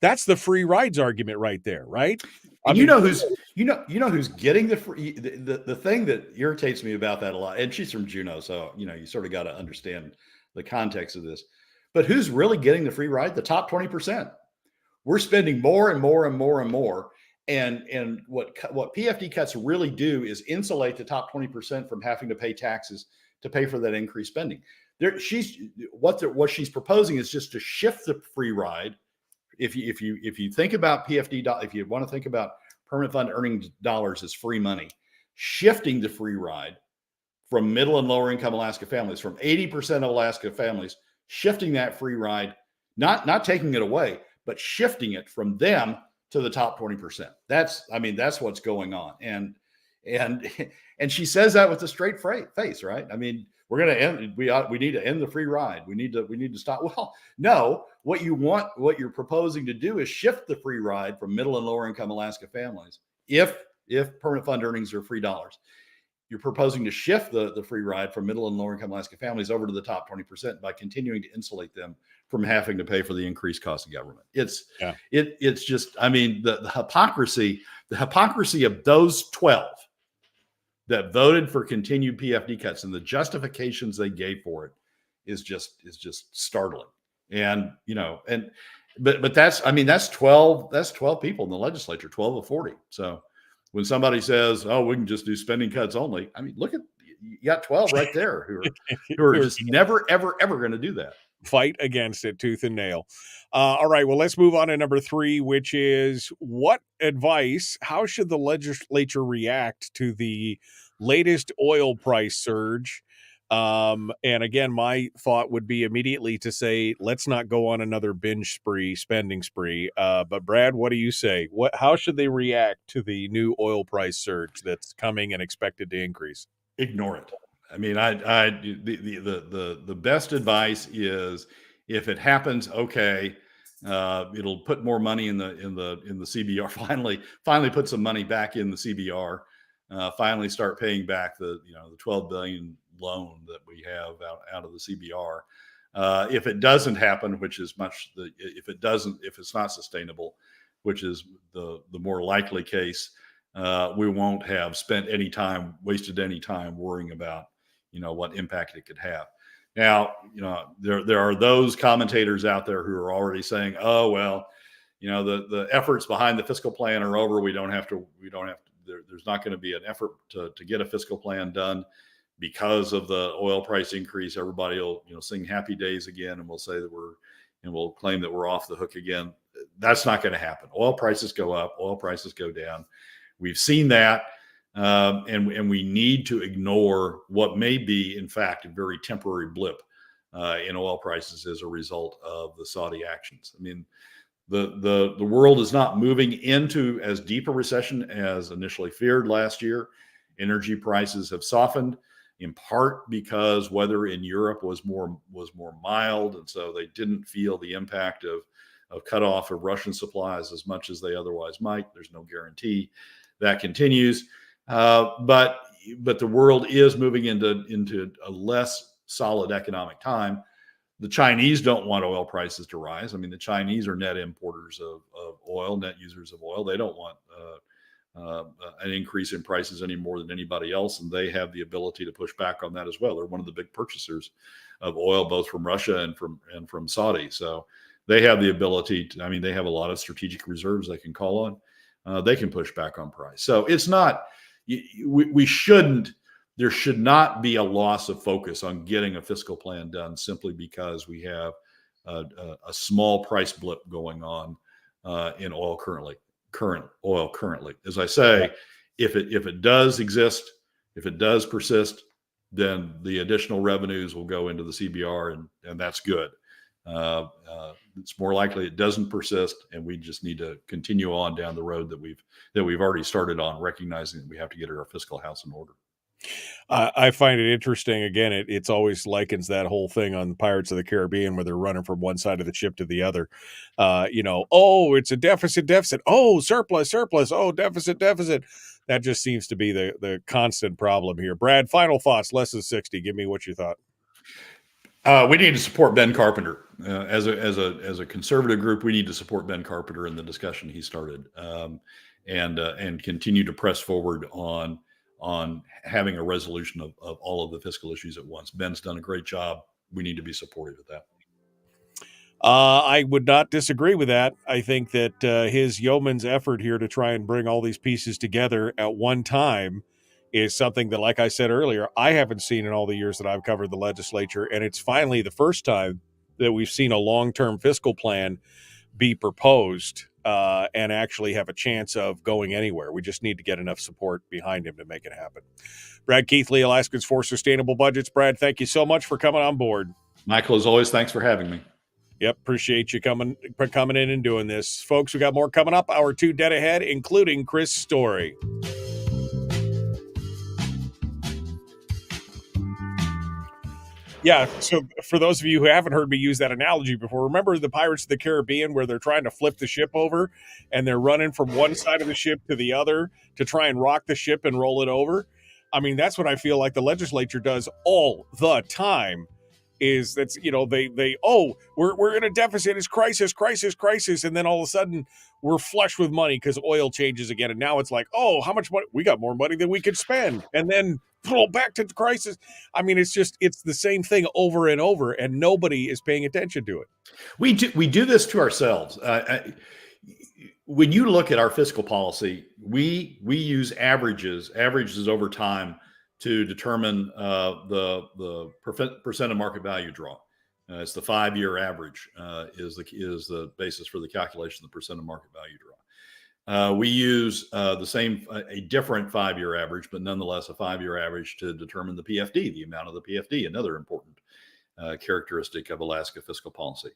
That's the free rides argument right there, right? And you know who's getting the free. The thing that irritates me about that a lot, and she's from Juneau, so you sort of got to understand the context of this. But who's really getting the free ride? The top 20%. We're spending more and more and more and more. And what PFD cuts really do is insulate the top 20% from having to pay taxes to pay for that increased spending. What she's proposing is just to shift the free ride. If you think about PFD, if you want to think about permanent fund earning dollars as free money, shifting the free ride from middle and lower income Alaska families, from 80% of Alaska families, shifting that free ride, not taking it away, but shifting it from them to the top 20%. That's what's going on. And she says that with a straight face, right? I mean, we're going to end, we need to end the free ride. We need to stop. Well, no, what you're proposing to do is shift the free ride from middle and lower income Alaska families. If permanent fund earnings are free dollars, you're proposing to shift the free ride from middle and lower income Alaska families over to the top 20% by continuing to insulate them from having to pay for the increased cost of government. It's just, I mean, the hypocrisy of those 12 that voted for continued PFD cuts and the justifications they gave for it is just startling. And, but that's 12 people in the legislature, 12 of 40. So when somebody says, "Oh, we can just do spending cuts only," I mean, look at, you got 12 right there who are just never, ever, ever going to do that. Fight against it tooth and nail. All right, well, let's move on to number 3, which is how should the legislature react to the latest oil price surge? And again, my thought would be immediately to say, let's not go on another spending spree. But Brad, what do you say? How should they react to the new oil price surge that's coming and expected to increase? Ignore it. I mean, the best advice is, if it happens, okay, it'll put more money in the CBR. Finally put some money back in the CBR. Finally start paying back the $12 billion loan that we have out of the CBR. If it doesn't happen, if it's not sustainable, which is the more likely case, we won't have wasted any time worrying about what impact it could have. Now, there are those commentators out there who are already saying, "Oh, well, the efforts behind the fiscal plan are over. There's not going to be an effort to get a fiscal plan done because of the oil price increase. Everybody will, sing happy days again, and we'll say that we'll claim that we're off the hook again." That's not going to happen. Oil prices go up, oil prices go down. We've seen that. And we need to ignore what may be, in fact, a very temporary blip in oil prices as a result of the Saudi actions. I mean, the world is not moving into as deep a recession as initially feared last year. Energy prices have softened, in part because weather in Europe was more mild, and so they didn't feel the impact of cutoff of Russian supplies as much as they otherwise might. There's no guarantee that continues, but the world is moving into a less solid economic time. The Chinese don't want oil prices to rise. I mean, the Chinese are net importers of oil, net users of oil. They don't want an increase in prices any more than anybody else, and they have the ability to push back on that as well. They're one of the big purchasers of oil, both from Russia and from Saudi. So they have the ability to, I mean, they have a lot of strategic reserves they can call on. They can push back on price. So it's not, we shouldn't, there should not be a loss of focus on getting a fiscal plan done simply because we have a small price blip going on in oil currently. As I say, if it does exist, if it does persist, then the additional revenues will go into the CBR, and that's good. It's more likely it doesn't persist, and we just need to continue on down the road that we've already started on, recognizing that we have to get our fiscal house in order. I find it interesting. Again, it's always likens that whole thing on Pirates of the Caribbean where they're running from one side of the ship to the other. Oh, it's a deficit. Oh, surplus. Oh, deficit. That just seems to be the constant problem here. Brad, final thoughts, less than 60. Give me what you thought. We need to support Ben Carpenter as a conservative group. We need to support Ben Carpenter in the discussion he started, and continue to press forward on having a resolution of all of the fiscal issues at once. Ben's done a great job. We need to be supportive of that. I would not disagree with that. I think that his yeoman's effort here to try and bring all these pieces together at one time is something that, like I said earlier, I haven't seen in all the years that I've covered the legislature. And it's finally the first time that we've seen a long-term fiscal plan be proposed and actually have a chance of going anywhere. We just need to get enough support behind him to make it happen. Brad Keithley, Alaskans for Sustainable Budgets. Brad, thank you so much for coming on board. Michael, as always, thanks for having me. Yep, appreciate you coming in and doing this. Folks, we got more coming up. Hour 2 dead ahead, including Chris Story. Yeah, so for those of you who haven't heard me use that analogy before, remember the Pirates of the Caribbean where they're trying to flip the ship over and they're running from one side of the ship to the other to try and rock the ship and roll it over? I mean, that's what I feel like the legislature does all the time. Is that's, we're in a deficit, it's crisis, and then all of a sudden we're flush with money because oil changes again, and now it's like, oh, how much money? We got more money than we could spend, and then back to the crisis. I mean, it's the same thing over and over, and nobody is paying attention to it. We do this to ourselves. When you look at our fiscal policy, we use averages over time to determine the percent of market value draw. It's the 5-year average is the basis for the calculation of the percent of market value draw. We use a different 5-year average, but nonetheless a 5-year average to determine the PFD, the amount of the PFD, another important characteristic of Alaska fiscal policy.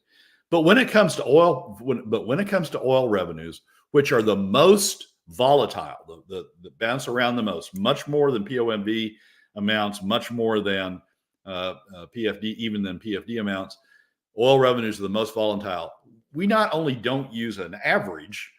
But when it comes to oil revenues, which are the most volatile, the bounce around the most, much more than POMV amounts, much more than PFD, even than PFD amounts. Oil revenues are the most volatile. We not only don't use an average,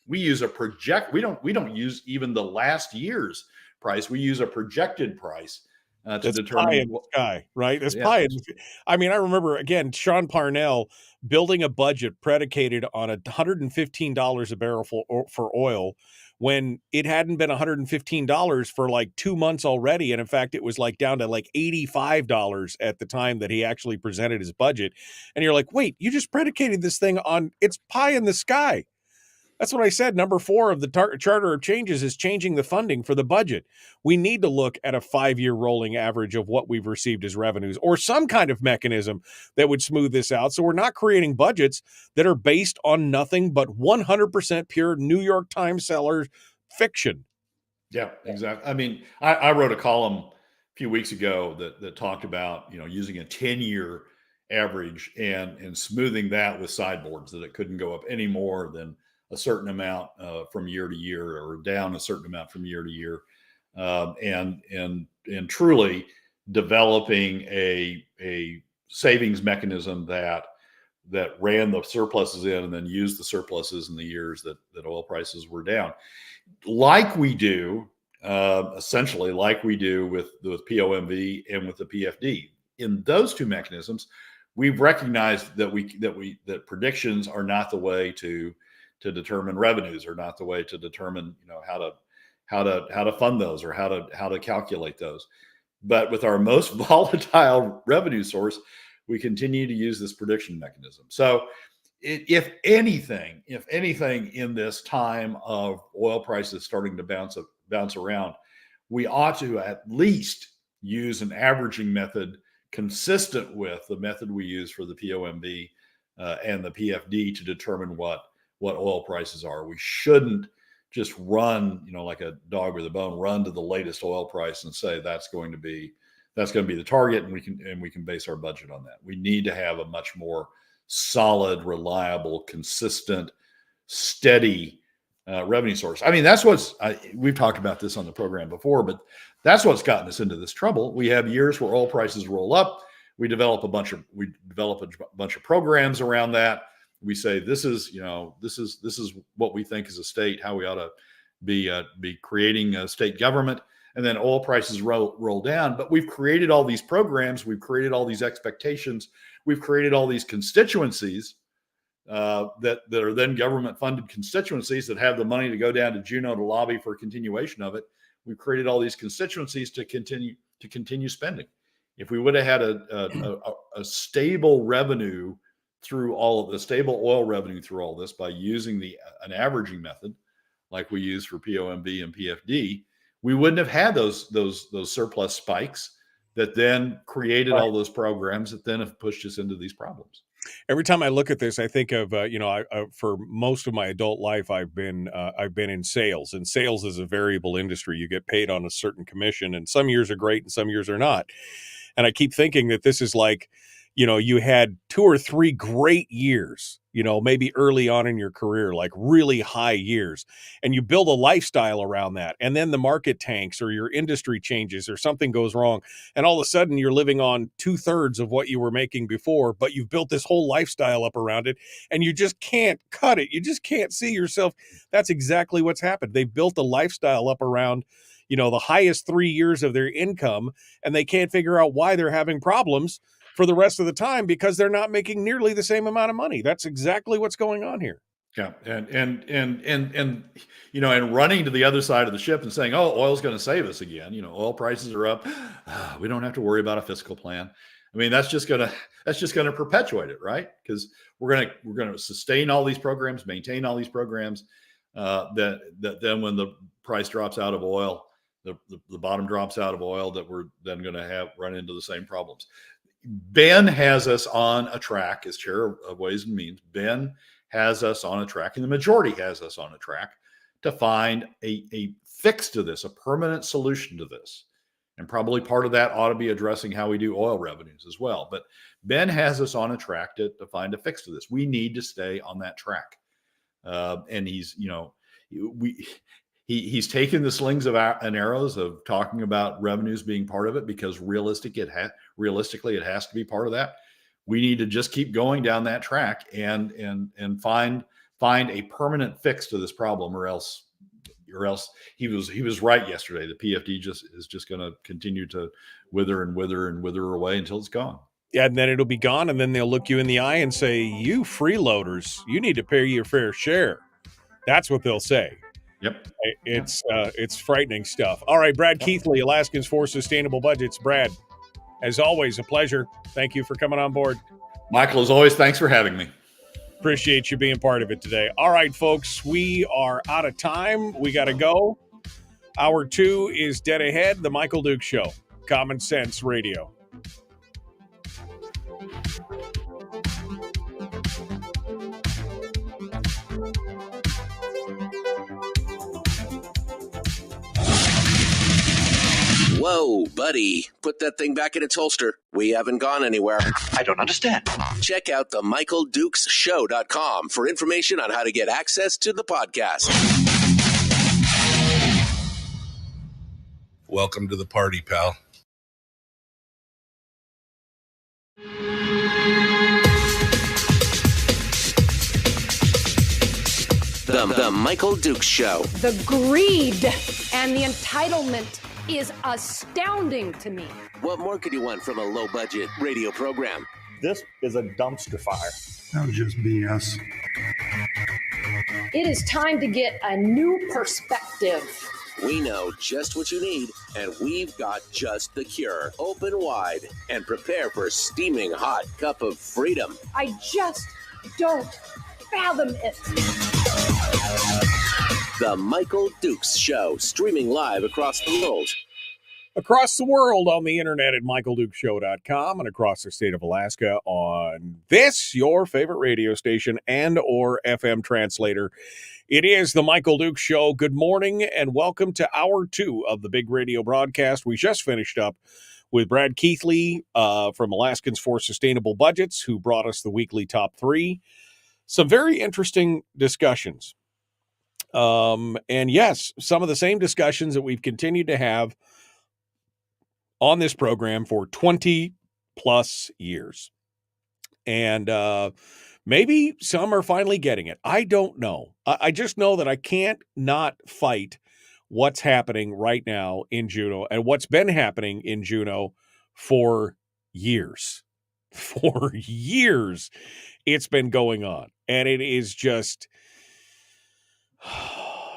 we use a project. We don't use even the last year's price. We use a projected price to determine pie in the sky, right? That's pie in the sky. I mean, I remember again, Sean Parnell building a budget predicated on $115 a barrel for oil when it hadn't been $115 for like 2 months already. And in fact, it was like down to like $85 at the time that he actually presented his budget. And you're like, wait, you just predicated this thing on it's pie in the sky. That's what I said. Number 4 of the Charter of Changes is changing the funding for the budget. We need to look at a 5-year rolling average of what we've received as revenues or some kind of mechanism that would smooth this out. So we're not creating budgets that are based on nothing but 100% pure New York Times seller fiction. Yeah, exactly. I mean, I wrote a column a few weeks ago that talked about, using a 10-year average and smoothing that with sideboards, that it couldn't go up any more than a certain amount from year to year, or down a certain amount from year to year, and truly developing a savings mechanism that ran the surpluses in and then used the surpluses in the years that oil prices were down, like we do essentially like we do with POMV and with the PFD. In those two mechanisms, we've recognized that predictions are not the way to determine revenues, or not the way to determine how to fund those, or how to calculate those. But with our most volatile revenue source, we continue to use this prediction mechanism. So if anything in this time of oil prices starting to bounce around, we ought to at least use an averaging method consistent with the method we use for the POMV and the PFD to determine what oil prices are. We shouldn't just run, like a dog with a bone, run to the latest oil price and say that's going to be the target, and we can base our budget on that. We need to have a much more solid, reliable, consistent, steady revenue source. I mean, that's we've talked about this on the program before, but that's what's gotten us into this trouble. We have years where oil prices roll up. We develop a bunch of programs around that. We say this is what we think is a state, how we ought to be creating a state government, and then oil prices roll down. But we've created all these programs, we've created all these expectations, we've created all these constituencies that are then government funded constituencies that have the money to go down to Juneau to lobby for a continuation of it. We've created all these constituencies to continue spending. If we would have had a stable revenue through all of the stable oil revenue through all this by using an averaging method like we use for POMV and PFD, we wouldn't have had those surplus spikes that then created all those programs that then have pushed us into these problems. Every time I look at this, I think of for most of my adult life, I've been in sales, and sales is a variable industry. You get paid on a certain commission, and some years are great and some years are not. And I keep thinking that this is like, you had 2 or 3 great years, maybe early on in your career, like really high years, and you build a lifestyle around that. And then the market tanks, or your industry changes, or something goes wrong. And all of a sudden you're living on 2/3 of what you were making before, but you've built this whole lifestyle up around it, and you just can't cut it. You just can't see yourself. That's exactly what's happened. They built a lifestyle up around, the highest 3 years of their income, and they can't figure out why they're having problems for the rest of the time, because they're not making nearly the same amount of money. That's exactly what's going on here. Yeah, and running to the other side of the ship and saying, "Oh, oil's going to save us again." Oil prices are up. We don't have to worry about a fiscal plan. I mean, that's just going to perpetuate it, right? Because we're going to sustain all these programs, maintain all these programs. That then when the price drops out of oil, the bottom drops out of oil, that we're then going to run into the same problems. Ben has us on a track as chair of Ways and Means. Ben has us on a track, and the majority has us on a track to find a fix to this, a permanent solution to this. And probably part of that ought to be addressing how we do oil revenues as well. But Ben has us on a track to find a fix to this. We need to stay on that track. And he's taken the slings and arrows of talking about revenues being part of it, because realistically it has to be part of that. We need to just keep going down that track and find a permanent fix to this problem, or else he was right yesterday. The PFD is just going to continue to wither away until it's gone. Yeah, and then it'll be gone, and then they'll look you in the eye and say, "You freeloaders, you need to pay your fair share." That's what they'll say. Yep. It's frightening stuff. All right, Brad Keithley, Alaskans for Sustainable Budgets. Brad, as always, a pleasure. Thank you for coming on board. Michael, as always, thanks for having me. Appreciate you being part of it today. All right, folks, we are out of time. We got to go. Hour 2 is dead ahead. The Michael Duke Show, Common Sense Radio. Whoa, buddy. Put that thing back in its holster. We haven't gone anywhere. I don't understand. Check out the MichaelDukesShow.com for information on how to get access to the podcast. Welcome to the party, pal. The Michael Dukes Show. The greed and the entitlement is astounding to me. What more could you want from a low-budget radio program? This is a dumpster fire. That was just BS. It is time to get a new perspective. We know just what you need, and we've got just the cure. Open wide and prepare for a steaming hot cup of freedom. I just don't fathom it. The Michael Dukes Show, streaming live across the world. Across the world on the internet at michaeldukeshow.com and across the state of Alaska on this, your favorite radio station and or FM translator. It is the Michael Dukes Show. Good morning and welcome to hour 2 of the big radio broadcast. We just finished up with Brad Keithley from Alaskans for Sustainable Budgets, who brought us the weekly top 3. Some very interesting discussions. And yes, some of the same discussions that we've continued to have on this program for 20 plus years. And maybe some are finally getting it. I don't know. I just know that I can't not fight what's happening right now in Juneau and what's been happening in Juneau for years. For years, it's been going on. And it is just,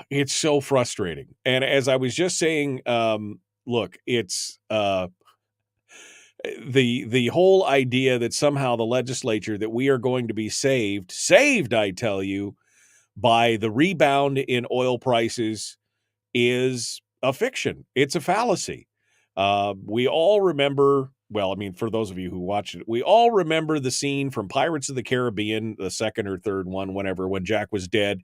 it's so frustrating. And as I was just saying, look, it's the whole idea that somehow the legislature, that we are going to be saved, I tell you, by the rebound in oil prices is a fiction. It's a fallacy. We all remember, well, I mean, for those of you who watched it, we all remember the scene from Pirates of the Caribbean, the second or third one, when Jack was dead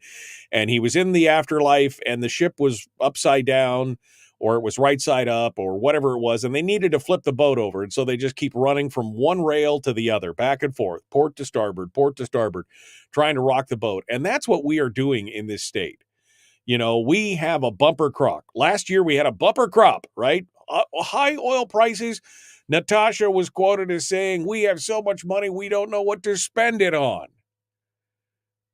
and he was in the afterlife and the ship was upside down, or it was right side up, or whatever it was, and they needed to flip the boat over. And so they just keep running from one rail to the other, back and forth, port to starboard, trying to rock the boat. And that's what we are doing in this state. You know, we have a bumper crop. Last year we had a bumper crop, right? High oil prices. Natasha was quoted as saying, we have so much money, we don't know what to spend it on.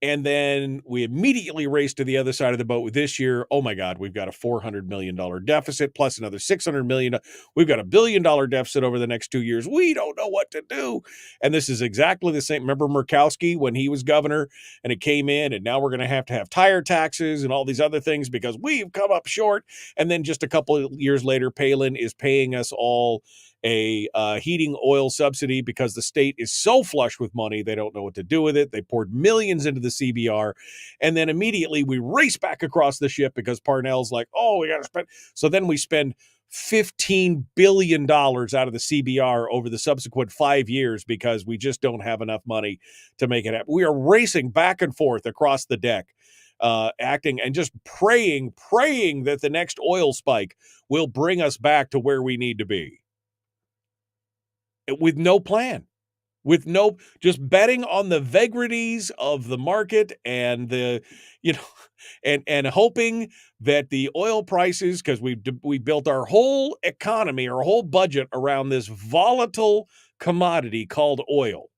And then we immediately raced to the other side of the boat with this year. Oh my God, we've got a $400 million deficit plus another $600 million. We've got $1 billion deficit over the next 2 years. We don't know what to do. And this is exactly the same. Remember Murkowski when he was governor and it came in, and now we're going to have tire taxes and all these other things because we've come up short. And then just a couple of years later, Palin is paying us all a heating oil subsidy because the state is so flush with money, they don't know what to do with it. They poured millions into the CBR, and then immediately we race back across the ship because Parnell's like, oh, we got to spend. So then we spend $15 billion out of the CBR over the subsequent 5 years because we just don't have enough money to make it happen. We are racing back and forth across the deck, acting and just praying that the next oil spike will bring us back to where we need to be. With no plan, just betting on the vagaries of the market and and hoping that the oil prices, because we built our whole economy, our whole budget around this volatile commodity called oil,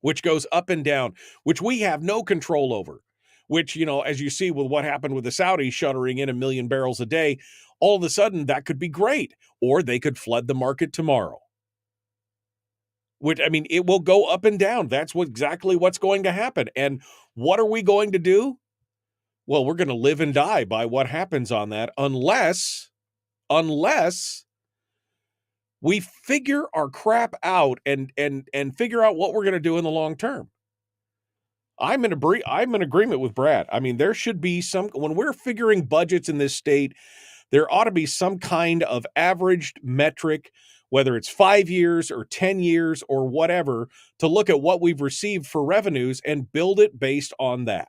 which goes up and down, which we have no control over, which, as you see with what happened with the Saudis shuttering in 1 million barrels a day, all of a sudden that could be great, or they could flood the market tomorrow. Which, I mean, it will go up and down. That's exactly what's going to happen. And what are we going to do? Well, we're going to live and die by what happens on that unless we figure our crap out and figure out what we're going to do in the long term. I'm in agreement with Brad. I mean, there should be when we're figuring budgets in this state, there ought to be some kind of averaged metric, whether it's 5 years or 10 years or whatever, to look at what we've received for revenues and build it based on that.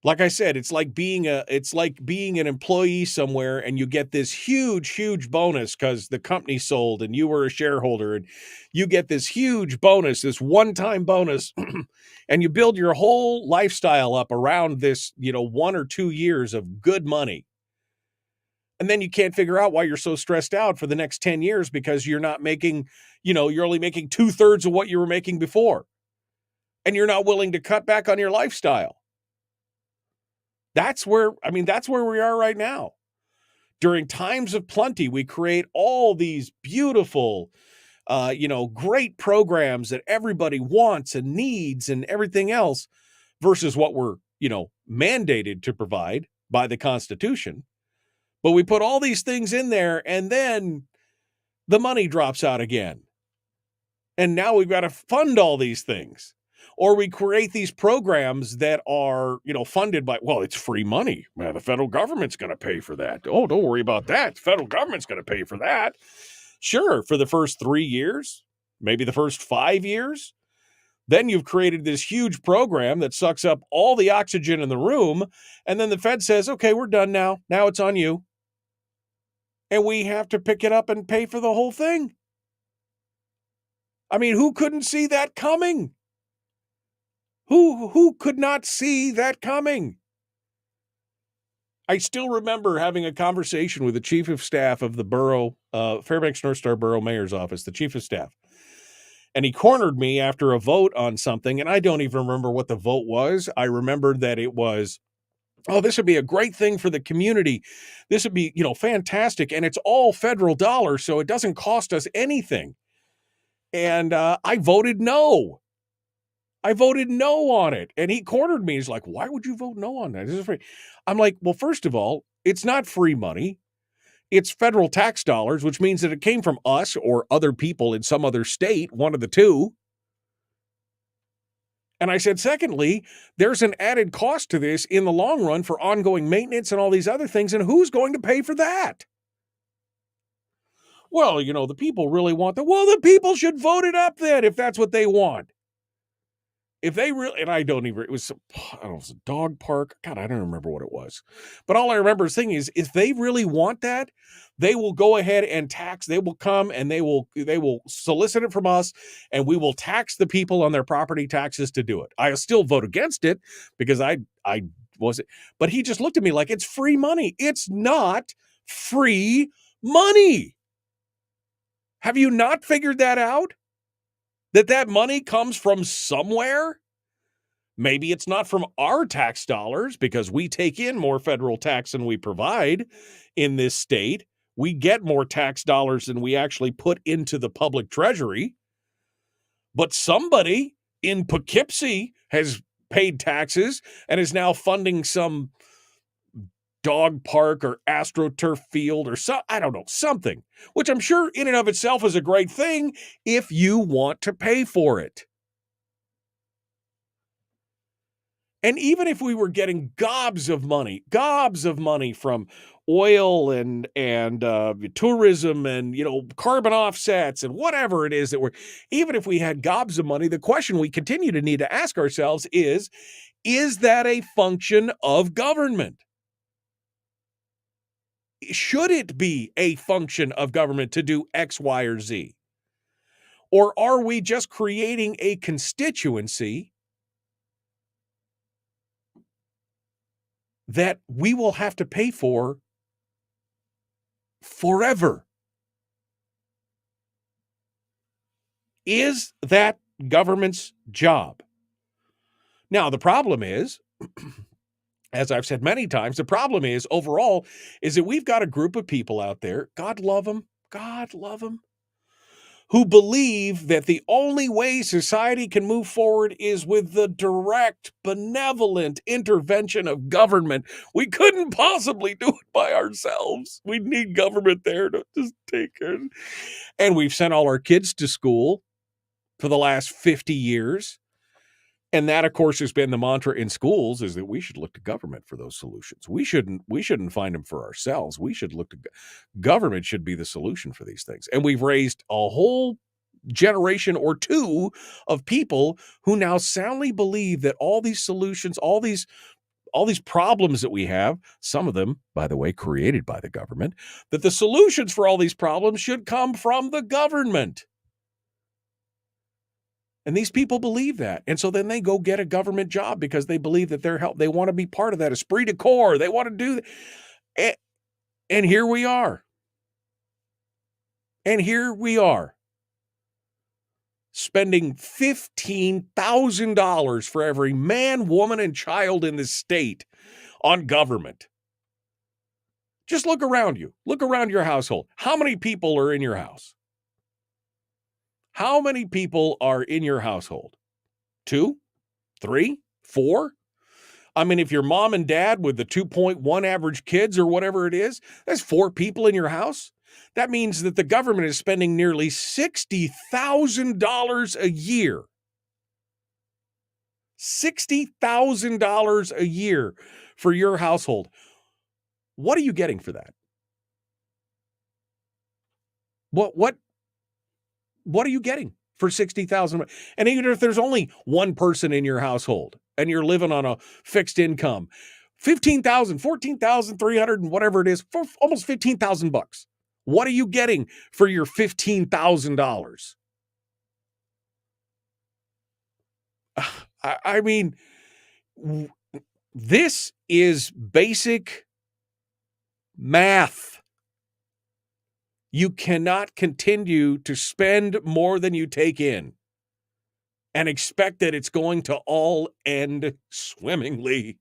Like I said, it's like being an employee somewhere and you get this huge bonus because the company sold and you were a shareholder and you get this huge bonus, this one-time bonus, and you build your whole lifestyle up around this, 1 or 2 years of good money. And then you can't figure out why you're so stressed out for the next 10 years because you're not making, you're only making 2/3 of what you were making before. And you're not willing to cut back on your lifestyle. That's where we are right now. During times of plenty, we create all these beautiful, great programs that everybody wants and needs and everything else versus what we're, mandated to provide by the Constitution. But we put all these things in there and then the money drops out again. And now we've got to fund all these things. Or we create these programs that are, funded by, well, it's free money. Man, the federal government's going to pay for that. Oh, don't worry about that. The federal government's going to pay for that. Sure, for the first 3 years, maybe the first 5 years. Then you've created this huge program that sucks up all the oxygen in the room. And then the Fed says, okay, we're done now. Now it's on you. And we have to pick it up and pay for the whole thing. I mean, who couldn't see that coming? Who could not see that coming? I still remember having a conversation with the chief of staff of the borough, Fairbanks North Star Borough Mayor's office, the chief of staff. And he cornered me after a vote on something, and I don't even remember what the vote was. I remember that it was, oh, this would be a great thing for the community. This would be, fantastic. And it's all federal dollars, so it doesn't cost us anything. And I voted no. I voted no on it. And he cornered me. He's like, why would you vote no on that? This is free. I'm like, well, first of all, it's not free money. It's federal tax dollars, which means that it came from us or other people in some other state, one of the two. And I said, secondly, there's an added cost to this in the long run for ongoing maintenance and all these other things. And who's going to pay for that? Well, the people really want that. Well, the people should vote it up then if that's what they want. If they really, and it was a dog park. God, I don't remember what it was. But all I remember saying is, if they really want that, they will go ahead and tax. They will come and they will solicit it from us, and we will tax the people on their property taxes to do it. I'll still vote against it because I wasn't. But he just looked at me like it's free money. It's not free money. Have you not figured that out? That money comes from somewhere? Maybe it's not from our tax dollars because we take in more federal tax than we provide in this state. We get more tax dollars than we actually put into the public treasury. But somebody in Poughkeepsie has paid taxes and is now funding some dog park or AstroTurf field or I don't know, something, which I'm sure in and of itself is a great thing if you want to pay for it. And even if we were getting gobs of money from oil and tourism and, carbon offsets and whatever it is even if we had gobs of money, the question we continue to need to ask ourselves is that a function of government? Should it be a function of government to do X, Y, or Z? Or are we just creating a constituency that we will have to pay for forever? Is that government's job? Now, the problem is, as I've said many times, the problem is overall is that we've got a group of people out there, God love them, who believe that the only way society can move forward is with the direct, benevolent intervention of government. We couldn't possibly do it by ourselves. We need government there to just take care. And we've sent all our kids to school for the last 50 years. And that, of course, has been the mantra in schools, is that we should look to government for those solutions. We shouldn't find them for ourselves. We should look to government should be the solution for these things. And we've raised a whole generation or two of people who now soundly believe that all these solutions, all these all these problems that we have, some of them, by the way, created by the government, that the solutions for all these problems should come from the government. And these people believe that. And so then they go get a government job because they believe that they want to be part of that esprit de corps. They want to do that. And here we are. And here we are. Spending $15,000 for every man, woman, and child in the state on government. Just look around you. Look around your household. How many people are in your house? How many people are in your household? 2, 3, 4? I mean, if your mom and dad with the 2.1 average kids or whatever it is, that's 4 people in your house. That means that the government is spending nearly $60,000 a year. $60,000 a year for your household. What are you getting for that? What are you getting for $60,000? And even if there's only one person in your household and you're living on a fixed income, $15,000, $14,300 and whatever it is, for almost $15,000. What are you getting for your $15,000? I mean, this is basic math. You cannot continue to spend more than you take in and expect that it's going to all end swimmingly.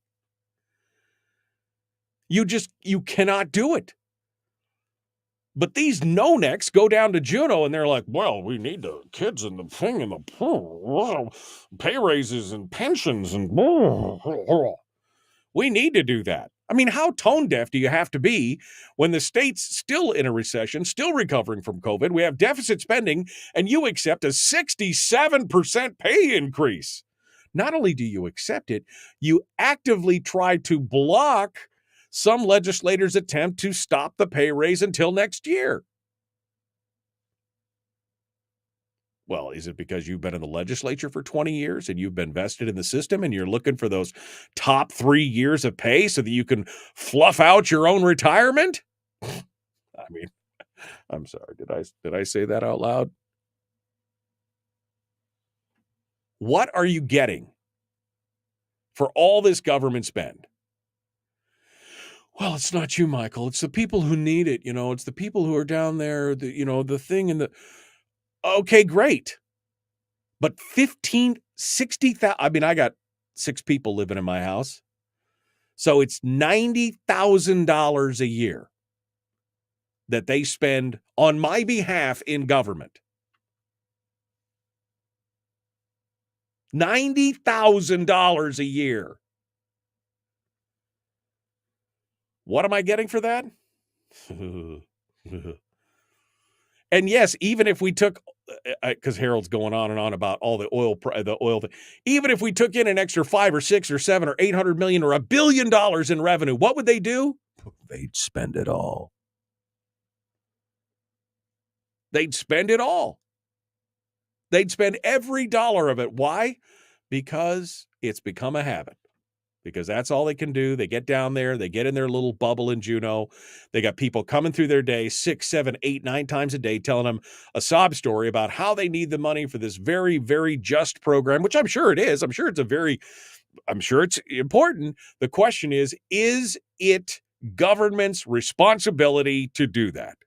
You cannot do it. But these no-necks go down to Juneau and they're like, well, we need the kids and the thing and the pay raises and pensions and we need to do that. I mean, how tone deaf do you have to be when the state's still in a recession, still recovering from COVID? We have deficit spending and you accept a 67% pay increase. Not only do you accept it, you actively try to block some legislators' attempt to stop the pay raise until next year. Well, is it because you've been in the legislature for 20 years and you've been vested in the system and you're looking for those top 3 years of pay so that you can fluff out your own retirement? I mean, I'm sorry. Did I say that out loud? What are you getting for all this government spend? Well, it's not you, Michael. It's the people who need it. It's the people who are down there, the thing in the... Okay, great. But 60,000, I mean, I got 6 people living in my house. So it's $90,000 a year that they spend on my behalf in government. $90,000 a year. What am I getting for that? And yes, even if we took, because Harold's going on and on about all the oil thing, even if we took in an extra 5 or 6 or 7 or 800 million or $1 billion in revenue, what would they do? They'd spend it all. They'd spend it all. They'd spend every dollar of it. Why? Because it's become a habit. Because that's all they can do. They get down there, they get in their little bubble in Juneau. They got people coming through their day 6, 7, 8, 9 times a day telling them a sob story about how they need the money for this very, very just program, which I'm sure it is. I'm sure it's important. The question is it government's responsibility to do that?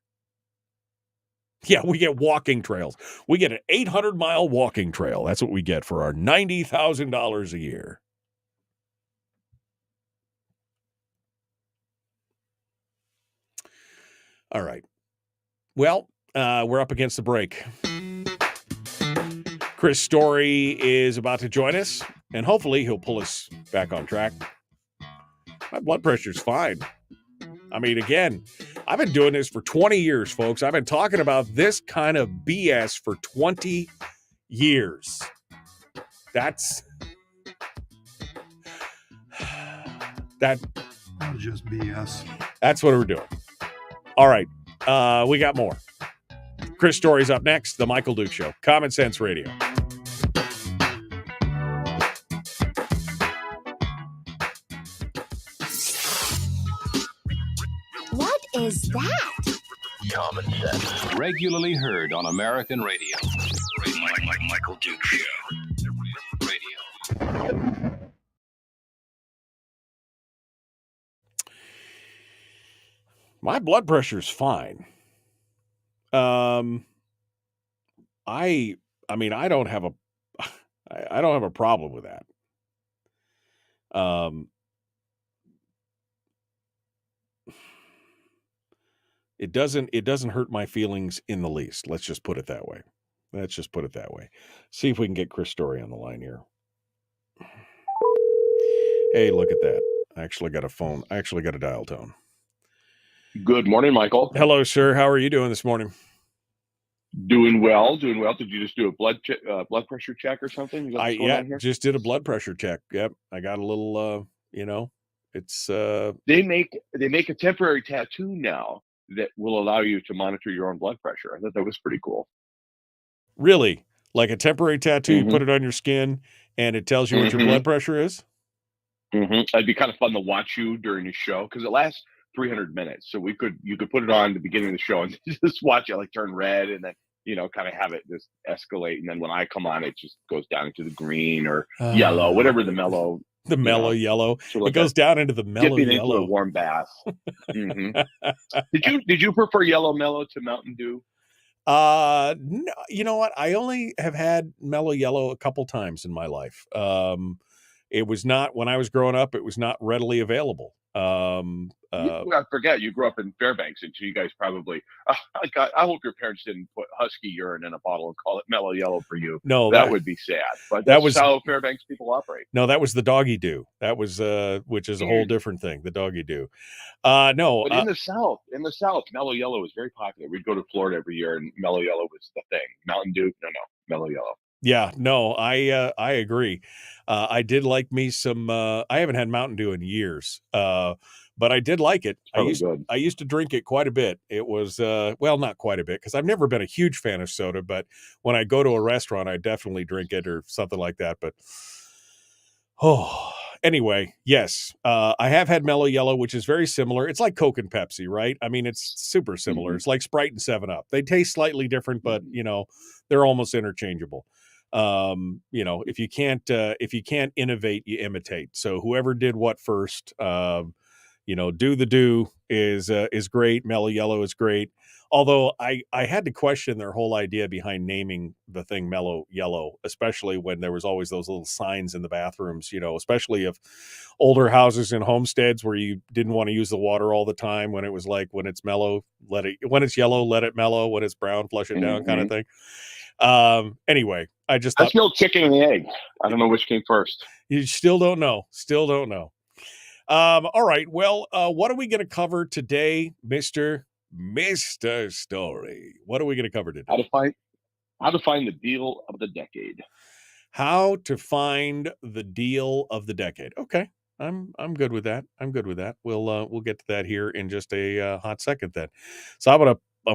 Yeah, we get walking trails. We get an 800-mile walking trail. That's what we get for our $90,000 a year. All right. Well, we're up against the break. Chris Story is about to join us, and hopefully he'll pull us back on track. My blood pressure's fine. I mean, again, I've been doing this for 20 years, folks. I've been talking about this kind of BS for 20 years. That's just BS. That's what we're doing. All right. We got more. Chris Story's up next. The Michael Duke Show. Common Sense Radio. that? Common sense. Regularly heard on American radio. Michael Duke Show. Radio. My blood pressure's fine. I mean, I don't have a problem with that. It doesn't hurt my feelings in the least. Let's just put it that way. See if we can get Chris Story on the line here. Hey, look at that. I actually got a dial tone. Good morning, Michael. Hello, sir. How are you doing this morning? Doing well. Did you just do a blood pressure check or something? Just did a blood pressure check. Yep. I got a little, it's they make a temporary tattoo now that will allow you to monitor your own blood pressure. I thought that was pretty cool. Really? Like a temporary tattoo, Mm-hmm. You put it on your skin and it tells you what your blood pressure is? Mm-hmm. It'd be kind of fun to watch you during the show because it lasts 300 minutes. So you could put it on at the beginning of the show and just watch it like turn red and then, kind of have it just escalate. And then when I come on, it just goes down into the green or yellow, whatever the mellow. The mellow yellow. So like it goes down into the mellow dipping yellow. into a warm bath. Mm-hmm. Did you prefer yellow mellow to Mountain Dew? No, you know what? I only have had mellow yellow a couple times in my life. It was not, when I was growing up, it was not readily available. I forget you grew up in Fairbanks, and so you guys probably. I hope your parents didn't put husky urine in a bottle and call it mellow yellow for you. No, that would be sad. But that was how Fairbanks people operate. No, that was the doggy do. That was which is a whole different thing. The doggy do. No, but in the South, mellow yellow was very popular. We'd go to Florida every year, and mellow yellow was the thing. Mountain Dew, no, mellow yellow. Yeah, no, I agree. I did like me some. I haven't had Mountain Dew in years, but I did like it. I used to drink it quite a bit. It was not quite a bit because I've never been a huge fan of soda. But when I go to a restaurant, I definitely drink it or something like that. But anyway, yes, I have had mellow yellow, which is very similar. It's like Coke and Pepsi, right? I mean, it's super similar. Mm-hmm. It's like Sprite and 7-Up. They taste slightly different, but they're almost interchangeable. If you can't innovate, you imitate. So whoever did what first, do the do is great. Mellow yellow is great. Although I had to question their whole idea behind naming the thing mellow yellow, especially when there was always those little signs in the bathrooms, especially of older houses and homesteads where you didn't want to use the water all the time, when it was like, when it's mellow, when it's yellow, let it mellow. When it's brown, flush it down, kind of thing. Anyway, that's the old chicken and the egg. I don't know which came first. You still don't know. All right. Well, what are we going to cover today, Mr. Story? What are we going to cover today? How to find the deal of the decade. How to find the deal of the decade. Okay. I'm good with that. We'll get to that here in just a hot second then. So I'm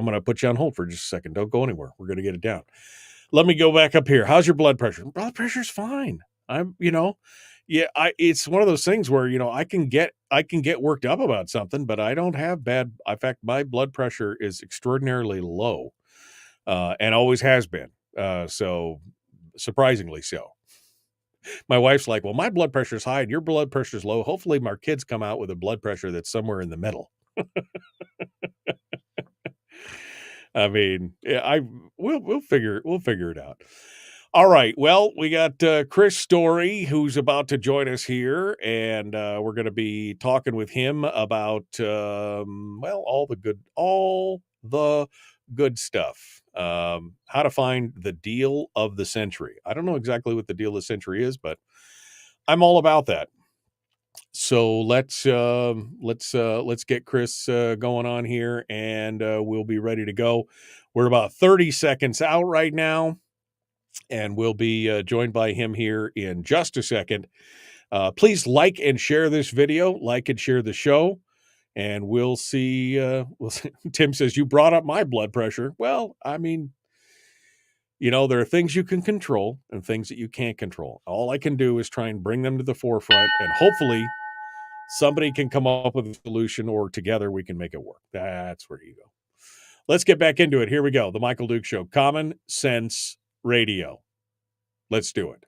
going to put you on hold for just a second. Don't go anywhere. We're going to get it down. Let me go back up here. How's your blood pressure? Blood pressure's fine. It's one of those things where, I can get worked up about something, but I don't have bad. In fact, my blood pressure is extraordinarily low, and always has been. So surprisingly so. My wife's like, well, my blood pressure's high and your blood pressure's low. Hopefully my kids come out with a blood pressure that's somewhere in the middle. I mean, we'll figure it out. All right. Well, we got Chris Story, who's about to join us here, and we're going to be talking with him about all the good stuff. How to find the deal of the century. I don't know exactly what the deal of the century is, but I'm all about that. So let's get Chris going on here, and we'll be ready to go. We're about 30 seconds out right now, and we'll be joined by him here in just a second. Please like and share this video, like and share the show, and we'll see. Tim says, you brought up my blood pressure. Well, I mean, there are things you can control and things that you can't control. All I can do is try and bring them to the forefront, and Somebody can come up with a solution, or together we can make it work. That's where you go. Let's get back into it. Here we go. The Michael Duke Show. Common Sense Radio. Let's do it.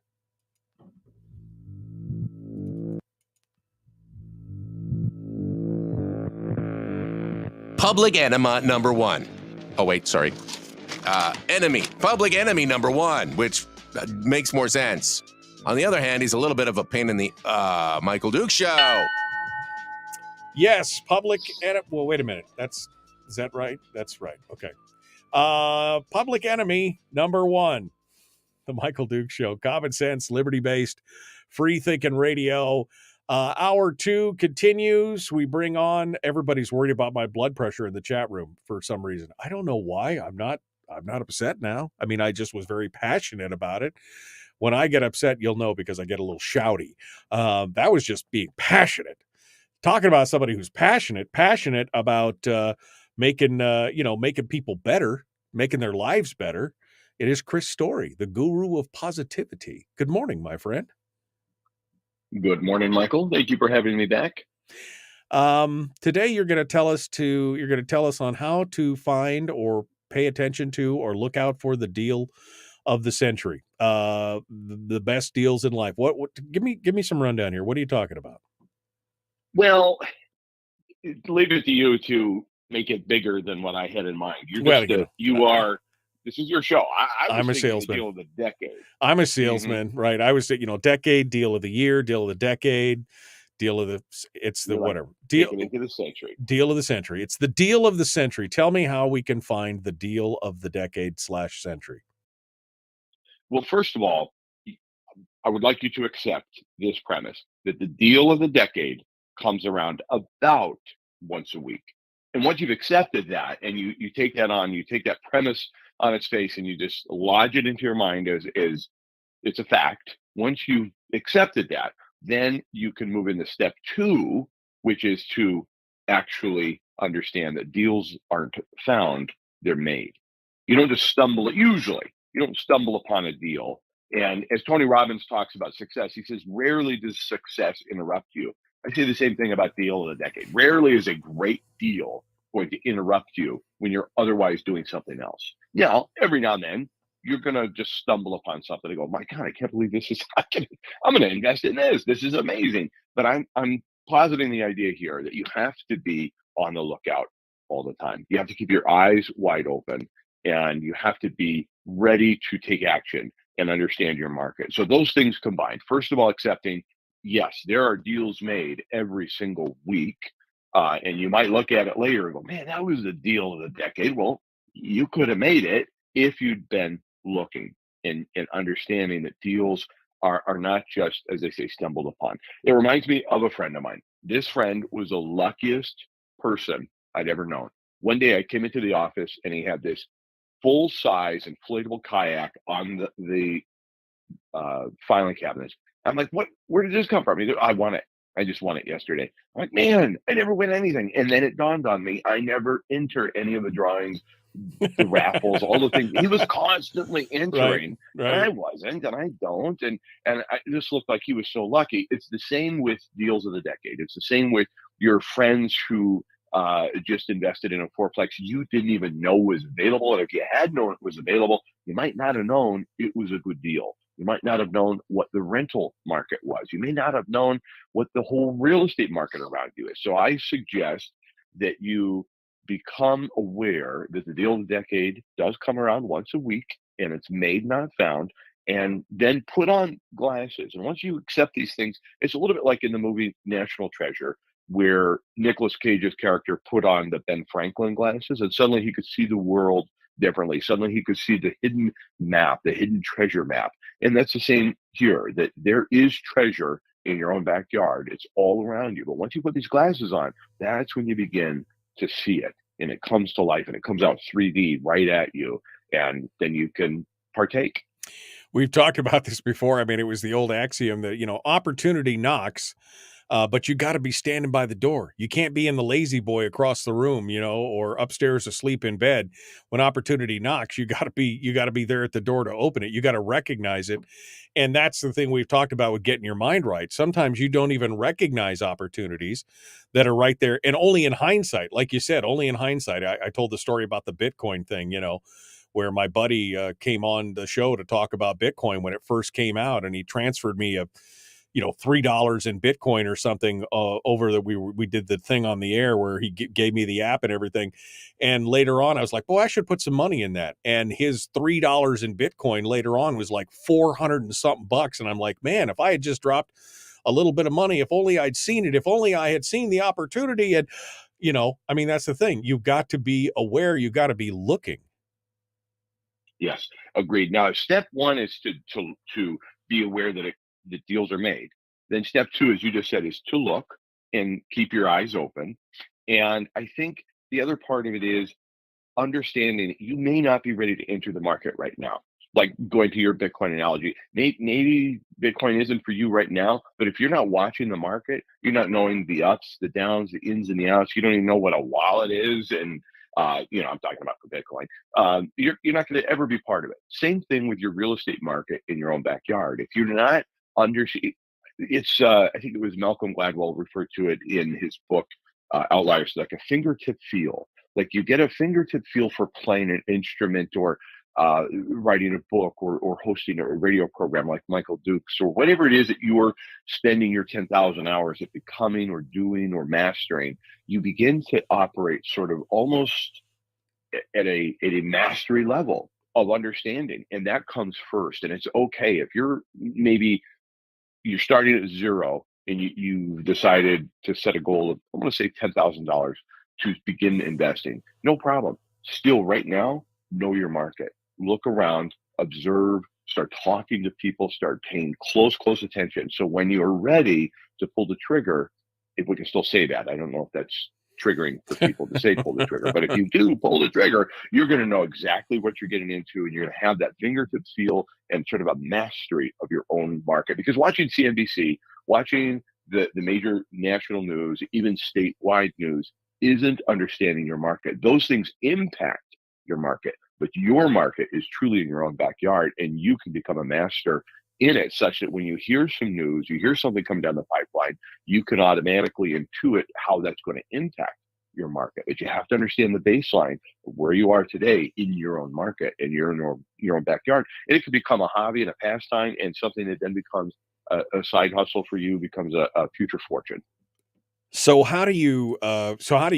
Public enema number one. Oh, wait, sorry. Public enemy number one, which makes more sense. On the other hand, he's a little bit of a pain in the Michael Duke Show. Yes, public enemy. Well, wait a minute. Is that right? That's right. Okay. Public enemy number one. The Michael Duke Show. Common sense, liberty-based, free-thinking radio. Hour 2 continues. We bring on, everybody's worried about my blood pressure in the chat room for some reason. I don't know why. I'm not upset now. I mean, I just was very passionate about it. When I get upset, you'll know because I get a little shouty. That was just being passionate. Talking about somebody who's passionate about making people better, making their lives better. It is Chris Story, the guru of positivity. Good morning, my friend. Good morning, Michael. Thank you for having me back. Today you're going to tell us on how to find or pay attention to or look out for the deal of the century. The best deals in life. What give me some rundown here. What are you talking about? Well, leave it to you to make it bigger than what I had in mind. This is your show. I'm a salesman. Deal of the decade. I'm a salesman, right? I was, decade, deal of the year, deal of the decade, deal of the, it's the whatever. Deal of the century. Deal of the century. It's the deal of the century. Tell me how we can find the deal of the decade / century. Well, first of all, I would like you to accept this premise that the deal of the decade comes around about once a week. And once you've accepted that and you take that on, you take that premise on its face and you just lodge it into your mind as it's a fact. Once you've accepted that, then you can move into step 2, which is to actually understand that deals aren't found, they're made. You don't just stumble upon a deal. And as Tony Robbins talks about success, he says, rarely does success interrupt you. I say the same thing about deal of the decade. Rarely is a great deal going to interrupt you when you're otherwise doing something else. Now, every now and then, you're going to just stumble upon something and go, my God, I can't believe this is happening. I'm going to invest in this. This is amazing. But I'm positing the idea here that you have to be on the lookout all the time. You have to keep your eyes wide open and you have to be ready to take action and understand your market. So those things combined, first of all, accepting, yes, there are deals made every single week. And you might look at it later and go, man, that was the deal of the decade. Well, you could have made it if you'd been looking and understanding that deals are not just, as they say, stumbled upon. It reminds me of a friend of mine. This friend was the luckiest person I'd ever known. One day I came into the office and he had this full-size inflatable kayak on the filing cabinet. I'm like, where did this come from? He goes, I want it. I just won it yesterday. I'm like, man, I never win anything. And then it dawned on me, I never enter any of the drawings, the raffles, all the things. He was constantly entering, right. And I wasn't, and I don't. And I just looked like he was so lucky. It's the same with deals of the decade. It's the same with your friends who just invested in a fourplex you didn't even know was available. And if you had known it was available, you might not have known it was a good deal. You might not have known what the rental market was. You may not have known what the whole real estate market around you is. So I suggest that you become aware that the deal of the decade does come around once a week and it's made, not found, and then put on glasses. And once you accept these things, it's a little bit like in the movie National Treasure, where Nicolas Cage's character put on the Ben Franklin glasses and suddenly he could see the world differently. Suddenly he could see the hidden map, the hidden treasure map. And that's the same here, that there is treasure in your own backyard. It's all around you. But once you put these glasses on, that's when you begin to see it. And it comes to life and it comes out 3D right at you. And then you can partake. We've talked about this before. I mean, it was the old axiom that, opportunity knocks. But you got to be standing by the door. You can't be in the lazy boy across the room, or upstairs asleep in bed. When opportunity knocks, you got to be there at the door to open it. You got to recognize it. And that's the thing we've talked about with getting your mind right. Sometimes you don't even recognize opportunities that are right there. And only in hindsight, like you said, only in hindsight. I told the story about the Bitcoin thing, where my buddy came on the show to talk about Bitcoin when it first came out, and he transferred me $3 in Bitcoin or something over that we did the thing on the air where he gave me the app and everything. And later on, I was like, boy, I should put some money in that. And his $3 in Bitcoin later on was like 400 and something bucks. And I'm like, man, if I had just dropped a little bit of money, if only I'd seen it, if only I had seen the opportunity. And, that's the thing. You've got to be aware. You got to be looking. Yes, agreed. Now, if step one is to be aware that deals are made, then step two, as you just said, is to look and keep your eyes open. And I think the other part of it is understanding that you may not be ready to enter the market right now. Like going to your Bitcoin analogy, maybe Bitcoin isn't for you right now, but if you're not watching the market, you're not knowing the ups, the downs, the ins and the outs, you don't even know what a wallet is. And I'm talking about for Bitcoin. You're not going to ever be part of it. Same thing with your real estate market in your own backyard. If you're not it's I think it was Malcolm Gladwell referred to it in his book Outliers, like a fingertip feel. Like you get a fingertip feel for playing an instrument or writing a book or hosting a radio program like Michael Dukes or whatever it is that you're spending your 10,000 hours at becoming or doing or mastering. You begin to operate sort of almost at a mastery level of understanding, and that comes first. And it's okay if you're starting at zero and you decided to set a goal of, I'm going to say $10,000 to begin investing. No problem. Still, right now, know your market. Look around, observe, start talking to people, start paying close attention. So when you're ready to pull the trigger, if we can still say that, I don't know if that's triggering for people to say pull the trigger, but if you do pull the trigger, you're going to know exactly what you're getting into, and you're going to have that fingertip feel and sort of a mastery of your own market. Because watching CNBC, watching the major national news, even statewide news, isn't understanding your market. Those things impact your market, but your market is truly in your own backyard, and you can become a master in it, such that when you hear some news, you hear something come down the pipeline, you can automatically intuit how that's going to impact your market. But you have to understand the baseline of where you are today in your own market and your own backyard. And it can become a hobby and a pastime, and something that then becomes a side hustle for you, becomes a future fortune. So how do you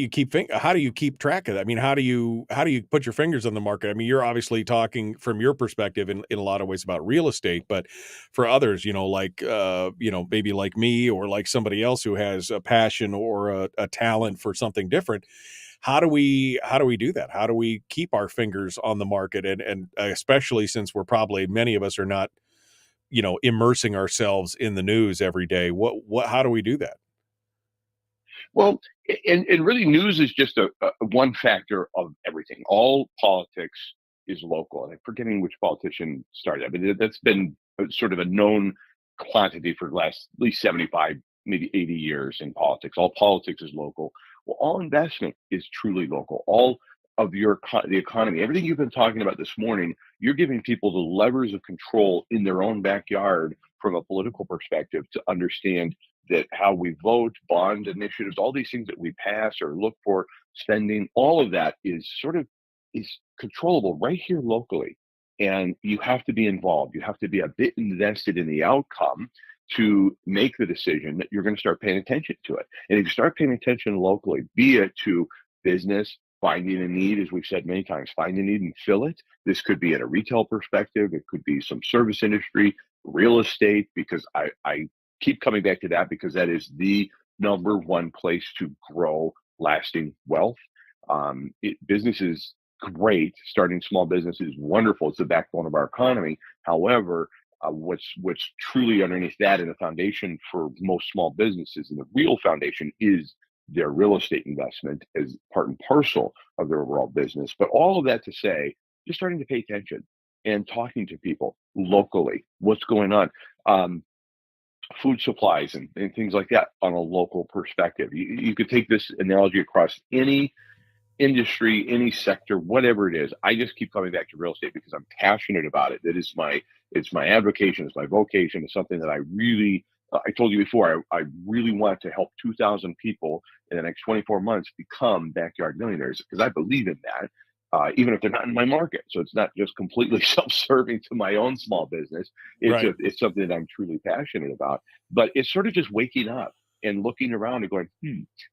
keep track of that? I mean, how do you put your fingers on the market? I mean, you're obviously talking from your perspective in a lot of ways about real estate, but for others, maybe like me or like somebody else who has a passion or a talent for something different, how do we do that? How do we keep our fingers on the market? And especially since many of us are not, immersing ourselves in the news every day. How do we do that? Well, and really news is just a one factor of everything. All politics is local. And I'm forgetting which politician started that, but that's been sort of a known quantity for the last at least 75, maybe 80 years in politics. All politics is local. Well, all investment is truly local. All of the economy, everything you've been talking about this morning, you're giving people the levers of control in their own backyard from a political perspective to understand that how we vote, bond initiatives, all these things that we pass or look for, spending, all of that is controllable right here locally. And you have to be involved. You have to be a bit invested in the outcome to make the decision that you're going to start paying attention to it. And if you start paying attention locally, be it to business, finding a need, as we've said many times, find a need and fill it. This could be at a retail perspective. It could be some service industry, real estate, because I keep coming back to that because that is the number one place to grow lasting wealth. Business is great. Starting small business is wonderful. It's the backbone of our economy. However, what's truly underneath that and the foundation for most small businesses, and the real foundation, is their real estate investment as part and parcel of their overall business. But all of that to say, just starting to pay attention and talking to people locally. What's going on? food supplies and things like that on a local perspective. You could take this analogy across any industry, any sector, whatever it is. I just keep coming back to real estate because I'm passionate about it. It's my avocation, it's my vocation. It's something that I really, I told you before, I really want to help 2,000 people in the next 24 months become backyard millionaires because I believe in that. Even if they're not in my market. So it's not just completely self-serving to my own small business. It's something that I'm truly passionate about. But it's sort of just waking up and looking around and going,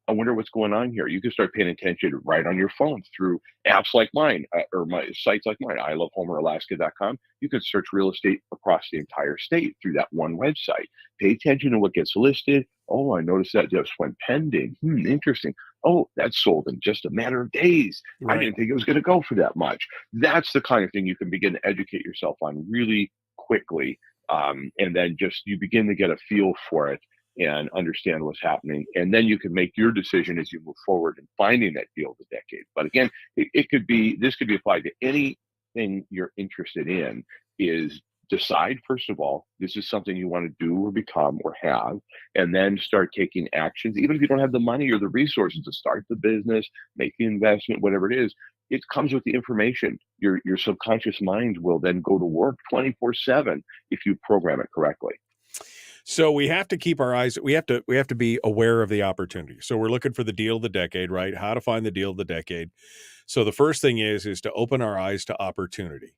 I wonder what's going on here. You can start paying attention right on your phone through apps like mine or my sites like mine, ilovehomeralaska.com. You can search real estate across the entire state through that one website. Pay attention to what gets listed. Oh, I noticed that just went pending. Interesting. Oh, that's sold in just a matter of days. Right. I didn't think it was going to go for that much. That's the kind of thing you can begin to educate yourself on really quickly. And then just you begin to get a feel for it and understand what's happening. And then you can make your decision as you move forward in finding that deal of the decade. But again, this could be applied to anything you're interested in. Is decide, first of all, this is something you want to do or become or have, and then start taking actions. Even if you don't have the money or the resources to start the business, make the investment, whatever it is, it comes with the information. Your subconscious mind will then go to work 24/7 if you program it correctly. So we have to keep our eyes, we have to be aware of the opportunity. So we're looking for the deal of the decade, right? How to find the deal of the decade. So the first thing is to open our eyes to opportunity,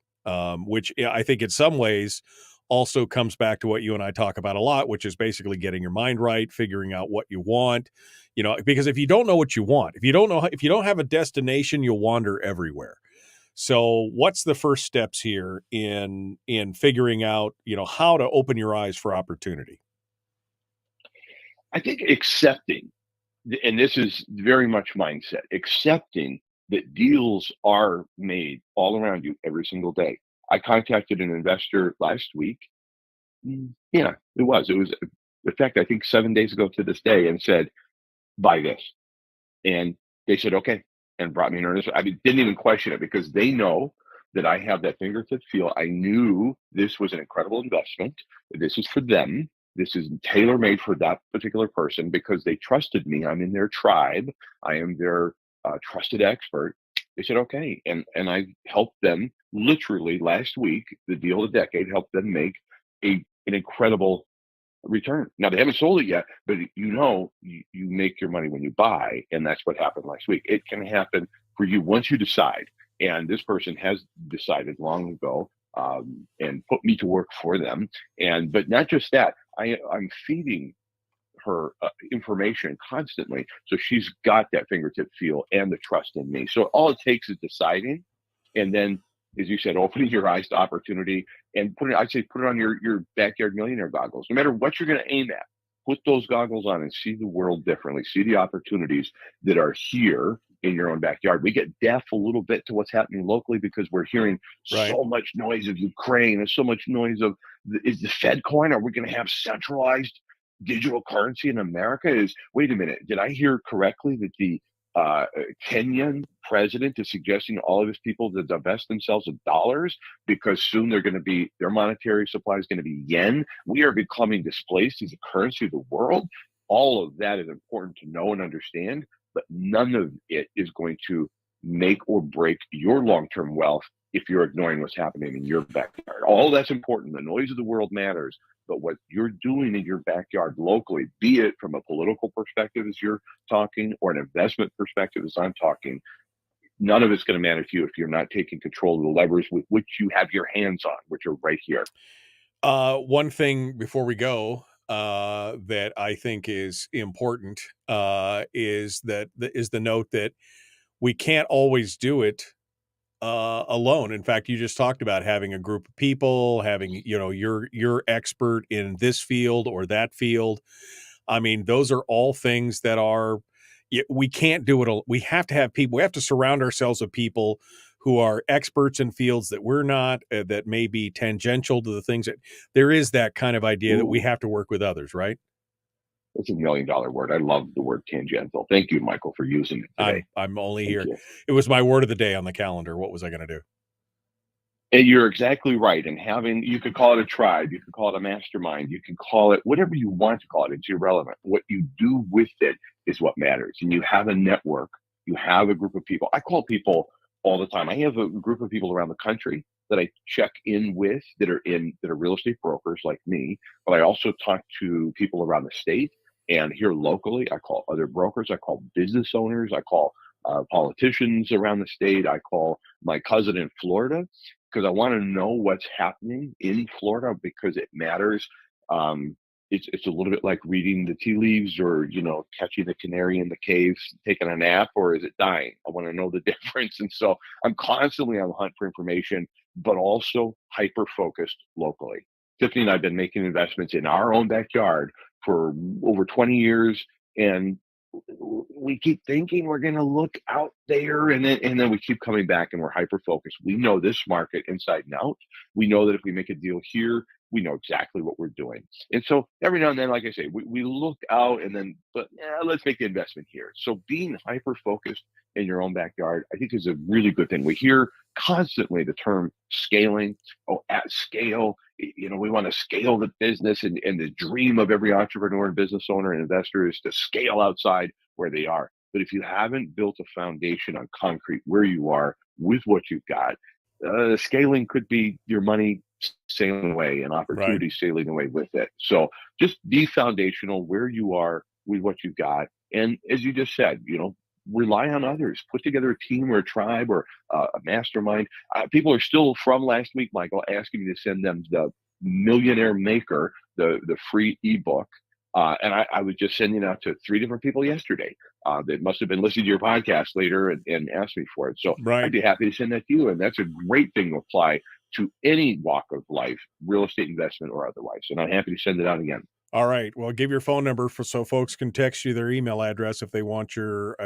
which I think in some ways also comes back to what you and I talk about a lot, which is basically getting your mind right, figuring out what you want, because if you don't know what you want, if you don't have a destination, you'll wander everywhere. So what's the first steps here in figuring out, how to open your eyes for opportunity? I think accepting, and this is very much mindset, accepting that deals are made all around you every single day. I contacted an investor last week. Yeah, it was. In fact, I think 7 days ago to this day, and said, buy this. And they said, okay, and brought me an earnest. I didn't even question it because they know that I have that fingertip feel. I knew this was an incredible investment. This is for them. This is tailor-made for that particular person because they trusted me. I'm in their tribe. I am their trusted expert. They said, okay. And I helped them literally last week, the deal of the decade, helped them make an incredible return. Now they haven't sold it yet, but you make your money when you buy. And that's what happened last week. It can happen for you once you decide. And this person has decided long ago and put me to work for them. But not just that, I'm feeding her information constantly. So she's got that fingertip feel and the trust in me. So all it takes is deciding. And then, as you said, opening your eyes to opportunity and put it on your backyard millionaire goggles. No matter what you're going to aim at, put those goggles on and see the world differently. See the opportunities that are here in your own backyard. We get deaf a little bit to what's happening locally because we're hearing so much noise of Ukraine and so much noise of, is the Fed coin? Are we going to have centralized digital currency in America? Wait a minute, did I hear correctly that the Kenyan president is suggesting all of his people to divest themselves of dollars because soon their monetary supply is going to be yen? We are becoming displaced as a currency of the world. All of that is important to know and understand, but none of it is going to make or break your long-term wealth if you're ignoring what's happening in your backyard. All that's important. The noise of the world matters, but what you're doing in your backyard locally, be it from a political perspective as you're talking or an investment perspective as I'm talking, none of it's going to matter to you if you're not taking control of the levers with which you have your hands on, which are right here. One thing before we go that I think is important is the note that we can't always do it alone. In fact, you just talked about having a group of people, having, you're expert in this field or that field. I mean, those are all things that we can't do it. We have to have people, we have to surround ourselves with people who are experts in fields that we're not, that may be tangential to the things that there is that kind of idea that we have to work with others, right? It's $1 million word. I love the word tangential. Thank you, Michael, for using it today. I'm only here. It was my word of the day on the calendar. What was I going to do? And you're exactly right. And you could call it a tribe, you could call it a mastermind, you can call it whatever you want to call it. It's irrelevant. What you do with it is what matters. And you have a network, you have a group of people. I call people all the time. I have a group of people around the country that I check in with that are real estate brokers like me, but I also talk to people around the state and here locally. I call other brokers, I call business owners, I call politicians around the state, I call my cousin in Florida because I want to know what's happening in Florida because it matters. It's a little bit like reading the tea leaves or, catching the canary in the cave, taking a nap, or is it dying? I want to know the difference. And so I'm constantly on the hunt for information, but also hyper focused locally. Tiffany and I have been making investments in our own backyard for over 20 years. And we keep thinking we're going to look out there and then we keep coming back and we're hyper focused. We know this market inside and out. We know that if we make a deal here, we know exactly what we're doing. And so every now and then, like I say, we look out but let's make the investment here. So being hyper focused in your own backyard, I think is a really good thing. We hear constantly the term scaling. Oh, at scale, we want to scale the business, and the dream of every entrepreneur and business owner and investor is to scale outside where they are. But if you haven't built a foundation on concrete where you are with what you've got, scaling could be your money sailing away and opportunity sailing away with it. So just be foundational where you are with what you've got. And as you just said, rely on others, put together a team or a tribe or a mastermind. People are still from last week, Michael, asking me to send them the Millionaire Maker, the free ebook. And I was just sending it out to 3 different people yesterday that must have been listening to your podcast later and asked me for it. So I'd be happy to send that to you. And that's a great thing to apply to any walk of life, real estate investment or otherwise. And I'm happy to send it out again. All right. Well, give your phone number so folks can text you their email address if they want your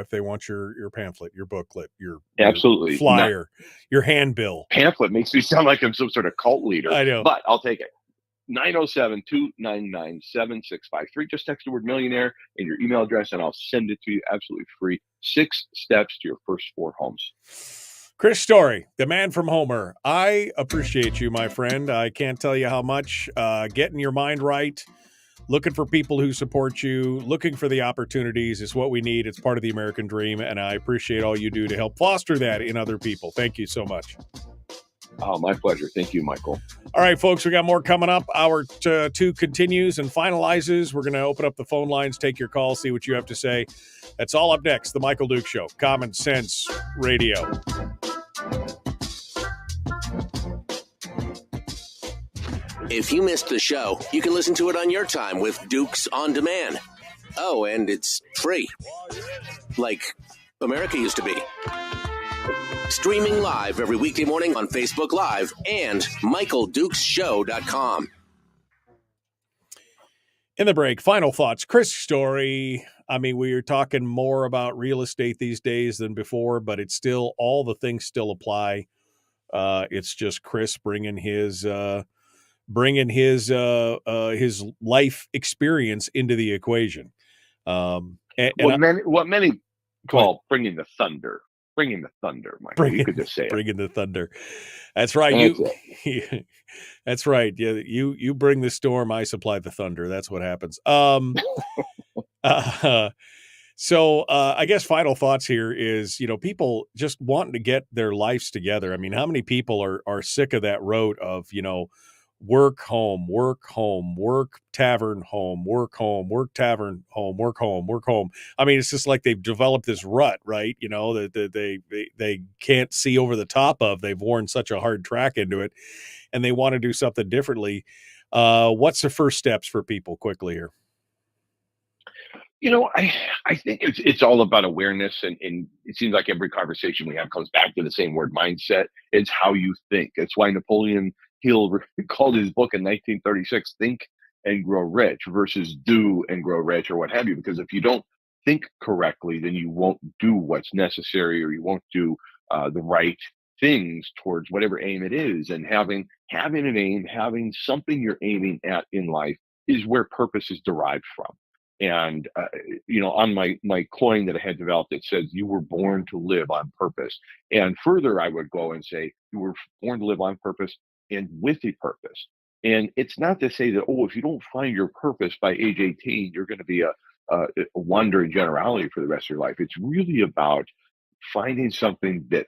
pamphlet, your booklet, your absolutely flyer, your handbill. Pamphlet makes me sound like I'm some sort of cult leader. I know, but I'll take it. 907-299-7653. Just text the word millionaire and your email address, and I'll send it to you absolutely free. 6 steps to your first 4 homes. Chris Story, the man from Homer. I appreciate you, my friend. I can't tell you how much. Getting your mind right, looking for people who support you, looking for the opportunities is what we need. It's part of the American dream, and I appreciate all you do to help foster that in other people. Thank you so much. Oh, my pleasure. Thank you, Michael. All right, folks, we got more coming up. Hour 2 continues and finalizes. We're going to open up the phone lines, take your call, see what you have to say. That's all up next. The Michael Duke Show, Common Sense Radio. If you missed the show, you can listen to it on your time with Dukes On Demand. Oh, and it's free. Like America used to be. Streaming live every weekday morning on Facebook Live and MichaelDukesShow.com. In the break, final thoughts. Chris Story. I mean, we are talking more about real estate these days than before, but it's still, all the things still apply. It's just Chris bringing his life experience into the equation. What many call bringing the thunder. Bringing the thunder, Michael. You could just say it. Bringing the thunder. That's right. That's right. Yeah, you bring the storm, I supply the thunder. That's what happens. So I guess final thoughts here is, people just wanting to get their lives together. I mean, how many people are sick of that road of, work, home, work, home, work, tavern, home, work, home, work, tavern, home, work, home, work, home. I mean, it's just like they've developed this rut, right? That they can't see over the top of. They've worn such a hard track into it, and they want to do something differently. What's the first steps for people quickly here? I think it's all about awareness, and it seems like every conversation we have comes back to the same word, mindset. It's how you think. It's why Napoleon Hill called his book in 1936, Think and Grow Rich versus Do and Grow Rich or what have you. Because if you don't think correctly, then you won't do what's necessary, or you won't do the right things towards whatever aim it is. And having an aim, having something you're aiming at in life is where purpose is derived from. And, on my coin that I had developed, it says, you were born to live on purpose. And further, I would go and say, you were born to live on purpose and with a purpose. And it's not to say that, if you don't find your purpose by age 18, you're going to be a wandering generality for the rest of your life. It's really about finding something that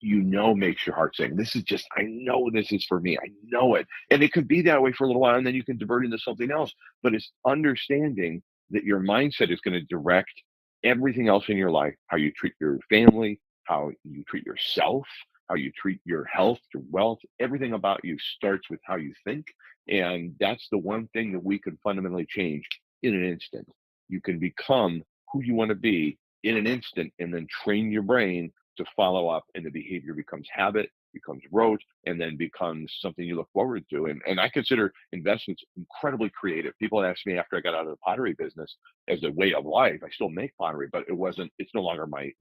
makes your heart sing. I know this is for me. I know it. And it could be that way for a little while, and then you can divert into something else. But it's understanding that your mindset is going to direct everything else in your life, how you treat your family, how you treat yourself, how you treat your health, your wealth. Everything about you starts with how you think. And that's the one thing that we can fundamentally change in an instant. You can become who you want to be in an instant and then train your brain to follow up, and the behavior becomes habit, becomes rote, and then becomes something you look forward to. And I consider investments incredibly creative. People ask me after I got out of the pottery business as a way of life. I still make pottery, but it's no longer my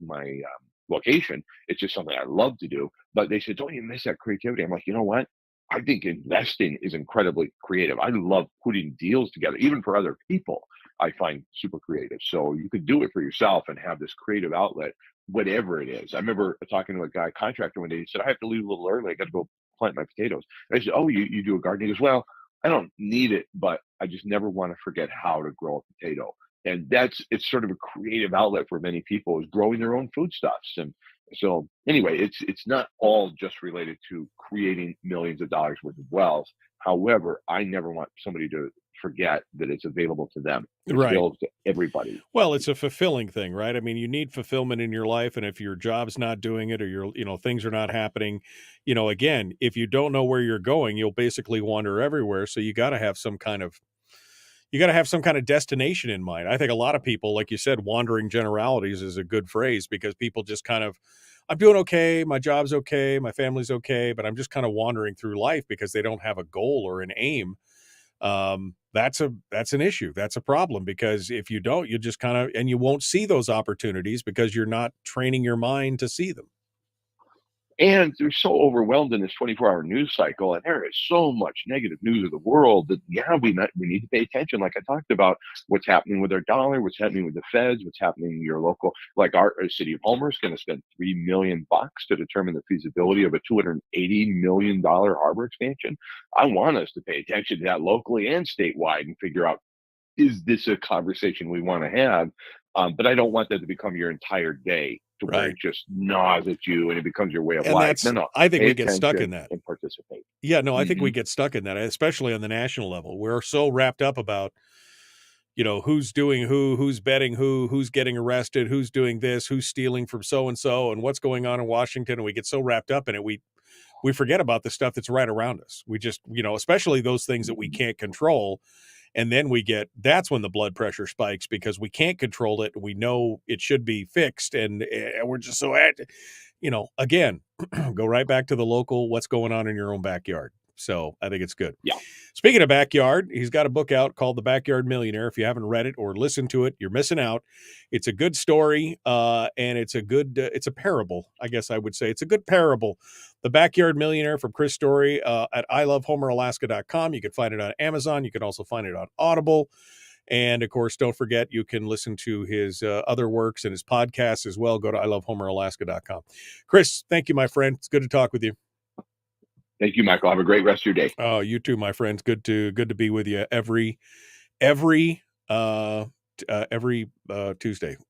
vocation. It's just something I love to do. But they said, don't you miss that creativity? I'm like, you know what? I think investing is incredibly creative. I love putting deals together, even for other people. I find super creative. So you could do it for yourself and have this creative outlet, whatever it is. I remember talking to a guy, contractor, one day. He said, I have to leave a little early. I got to go plant my potatoes. And I said, oh, you do a garden? He goes, well, I don't need it, but I just never want to forget how to grow a potato. And it's sort of a creative outlet for many people, is growing their own foodstuffs. And so anyway, it's not all just related to creating millions of dollars worth of wealth. However, I never want somebody to forget that it's available to them. It's available to everybody. Well, it's a fulfilling thing, right? I mean, you need fulfillment in your life, and if your job's not doing it, or things are not happening, again, if you don't know where you're going, you'll basically wander everywhere. So you got to have some kind of destination in mind. I think a lot of people, like you said, wandering generalities is a good phrase, because people just kind of, I'm doing okay, my job's okay, my family's okay, but I'm just kind of wandering through life because they don't have a goal or an aim. That's an issue. That's a problem, because if you don't, you just kind of, and you won't see those opportunities because you're not training your mind to see them. And they're so overwhelmed in this 24-hour news cycle, and there is so much negative news of the world that, we need to pay attention. Like I talked about, what's happening with our dollar, what's happening with the feds, what's happening in your local, like our city of Homer is going to spend $3 million to determine the feasibility of a $280 million harbor expansion. I want us to pay attention to that locally and statewide and figure out, is this a conversation we want to have? But I don't want that to become your entire day, to where it just gnaws at you and it becomes your way of life. No, I think we get stuck in that and participate. Yeah, no, I think we get stuck in that, especially on the national level. We're so wrapped up about, who's doing who's betting who's getting arrested, who's doing this, who's stealing from so-and-so, and what's going on in Washington. And we get so wrapped up in it, we forget about the stuff that's right around us. We just, especially those things that we can't control. And then that's when the blood pressure spikes, because we can't control it. We know it should be fixed. And we're just so, again, go right back to the local, what's going on in your own backyard. So I think it's good. Yeah. Speaking of backyard, he's got a book out called The Backyard Millionaire. If you haven't read it or listened to it, you're missing out. It's a good story, and it's a good, it's a parable, I guess I would say. It's a good parable. The Backyard Millionaire from Chris Story at ilovehomeralaska.com. You can find it on Amazon. You can also find it on Audible. And, of course, don't forget, you can listen to his other works and his podcasts as well. Go to ilovehomeralaska.com. Chris, thank you, my friend. It's good to talk with you. Thank you, Michael. Have a great rest of your day. Oh, you too, my friends. Good to be with you every Tuesday.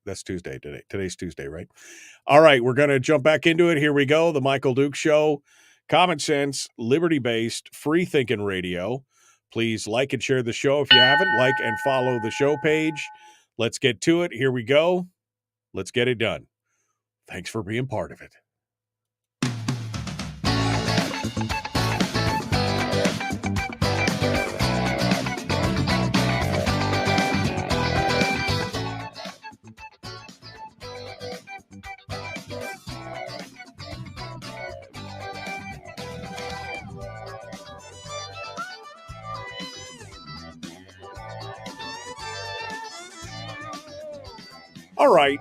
That's Tuesday today. Today's Tuesday, right? All right, we're going to jump back into it. Here we go. The Michael Duke Show. Common sense, liberty-based, free-thinking radio. Please like and share the show if you haven't. Like and follow the show page. Let's get to it. Here we go. Let's get it done. Thanks for being part of it. All right,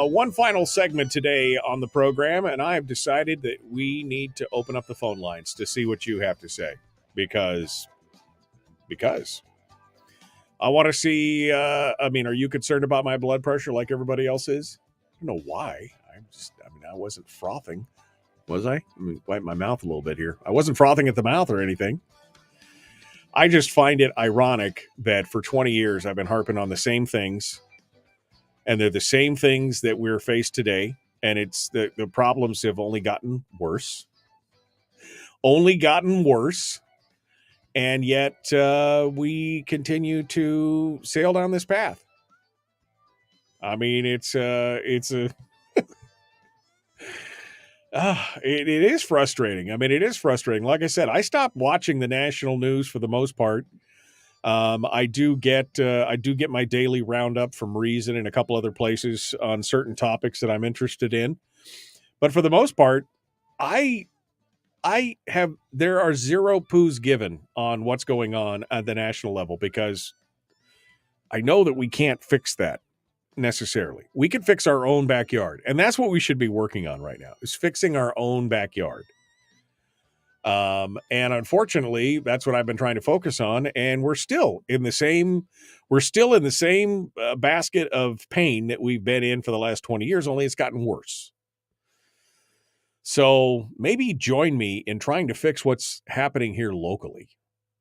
one final segment today on the program, and I have decided that we need to open up the phone lines to see what you have to say, because I want to see. Are you concerned about my blood pressure like everybody else is? I don't know why. I wasn't frothing, was I? Let me wipe my mouth a little bit here. I wasn't frothing at the mouth or anything. I just find it ironic that for 20 years I've been harping on the same things, and they're the same things that we're faced today, and it's the problems have only gotten worse. And yet we continue to sail down this path. I mean, it is frustrating. I mean, it is frustrating. Like I said, I stopped watching the national news for the most part. I do get my daily roundup from Reason and a couple other places on certain topics that I'm interested in. But for the most part, there are zero poos given on what's going on at the national level, because I know that we can't fix that necessarily. We can fix our own backyard, and that's what we should be working on right now, is fixing our own backyard. And unfortunately, that's what I've been trying to focus on, and we're still in the same basket of pain that we've been in for the last 20 years, only it's gotten worse. So maybe join me in trying to fix what's happening here locally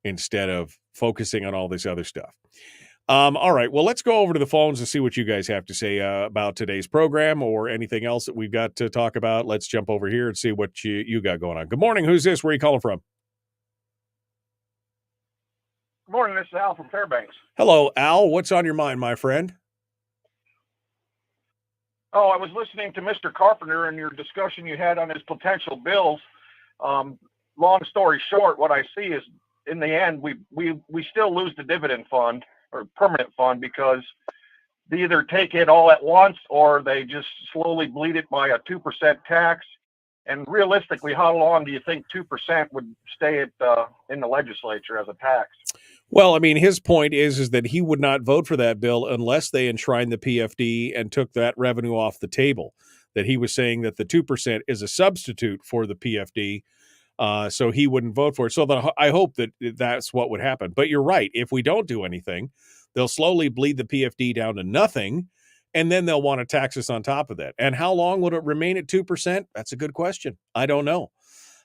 instead of focusing on all this other stuff. All right, well, let's go over to the phones and see what you guys have to say about today's program or anything else that we've got to talk about. Let's jump over here and see what you got going on. Good morning. Who's this? Where are you calling from? Good morning. This is Al from Fairbanks. Hello, Al. What's on your mind, my friend? Oh, I was listening to Mr. Carpenter and your discussion you had on his potential bills. Long story short, what I see is, in the end, we still lose the dividend fund or permanent fund, because they either take it all at once or they just slowly bleed it by a 2% tax. And realistically, how long do you think 2% would stay in the legislature as a tax? Well, I mean, his point is that he would not vote for that bill unless they enshrined the PFD and took that revenue off the table. That he was saying that the 2% is a substitute for the PFD, so he wouldn't vote for it. So I hope that that's what would happen. But you're right. If we don't do anything, they'll slowly bleed the PFD down to nothing, and then they'll want to tax us on top of that. And how long would it remain at 2%? That's a good question. I don't know.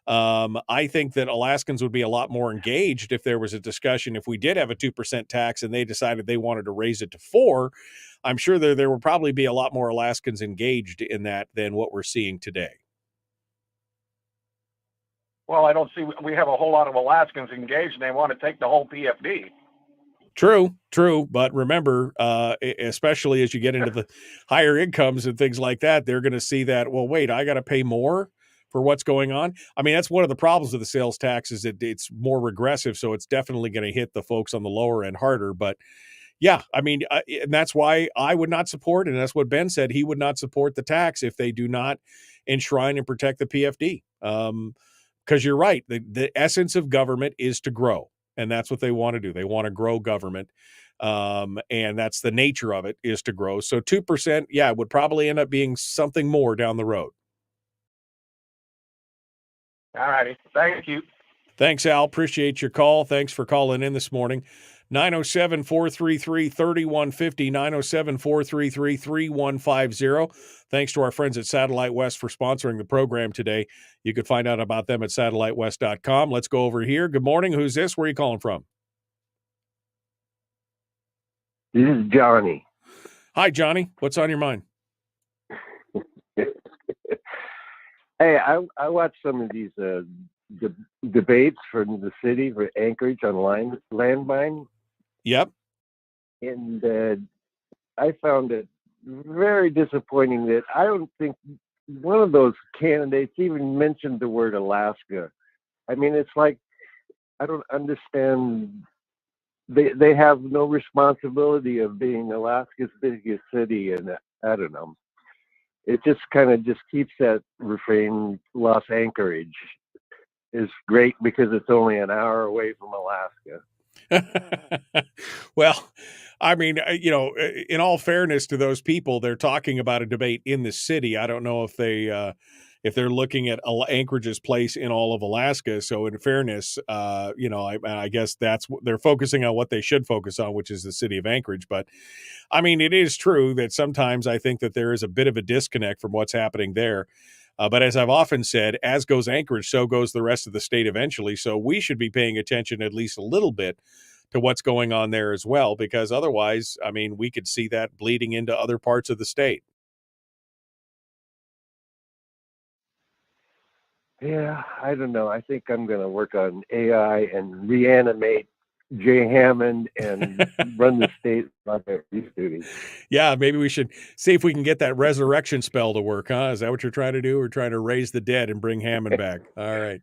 I think that Alaskans would be a lot more engaged if there was a discussion. If we did have a 2% tax and they decided they wanted to raise it to 4%, I'm sure there would probably be a lot more Alaskans engaged in that than what we're seeing today. Well, I don't see we have a whole lot of Alaskans engaged, and they want to take the whole PFD. True. But remember, especially as you get into the higher incomes and things like that, they're going to see that, well, wait, I got to pay more for what's going on. I mean, that's one of the problems with the sales tax, is that it's more regressive. So it's definitely going to hit the folks on the lower end harder. But yeah, I mean, and that's why I would not support, and that's what Ben said, he would not support the tax if they do not enshrine and protect the PFD. Because you're right. The essence of government is to grow. And that's what they want to do. They want to grow government. And that's the nature of it, is to grow. So 2%, yeah, would probably end up being something more down the road. All righty. Thank you. Thanks, Al. Appreciate your call. Thanks for calling in this morning. 907-433-3150, 907-433-3150. Thanks to our friends at Satellite West for sponsoring the program today. You could find out about them at satellitewest.com. Let's go over here. Good morning. Who's this? Where are you calling from? This is Johnny. Hi, Johnny. What's on your mind? Hey, I watched some of these debates from the city for Anchorage on landmine. Yep. And I found it very disappointing that I don't think one of those candidates even mentioned the word Alaska. I mean, it's like, I don't understand. They have no responsibility of being Alaska's biggest city, and I don't know. It just kind of just keeps that refrain, Los Anchorage is great because it's only an hour away from Alaska. Well, I mean, in all fairness to those people, they're talking about a debate in the city. I don't know if they if they're looking at Anchorage's place in all of Alaska. So in fairness, I guess they're focusing on what they should focus on, which is the city of Anchorage. But I mean, it is true that sometimes I think that there is a bit of a disconnect from what's happening there. But as I've often said, as goes Anchorage, so goes the rest of the state eventually. So we should be paying attention at least a little bit to what's going on there as well, because otherwise, I mean, we could see that bleeding into other parts of the state. Yeah, I don't know. I think I'm going to work on AI and reanimate Jay Hammond and run the state like I used to. Yeah, maybe we should see if we can get that resurrection spell to work, huh? Is that what you're trying to do? We're trying to raise the dead and bring Hammond back. All right.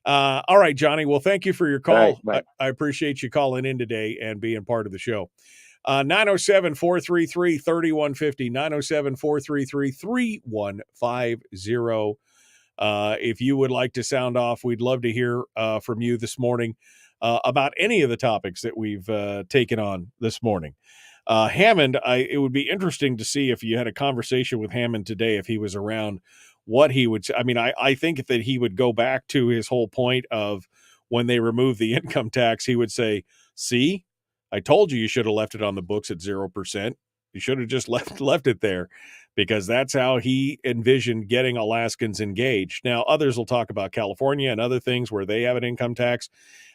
All right, Johnny. Well, thank you for your call. Right, I appreciate you calling in today and being part of the show. 907-433-3150, 907-433-3150. If you would like to sound off, we'd love to hear from you this morning about any of the topics that we've taken on this morning. Hammond, it would be interesting to see if you had a conversation with Hammond today, if he was around, what he would. I mean, I think that he would go back to his whole point of when they remove the income tax, he would say, see, I told you should have left it on the books at 0%. You should have just left it there, because that's how he envisioned getting Alaskans engaged. Now, others will talk about California and other things where they have an income tax,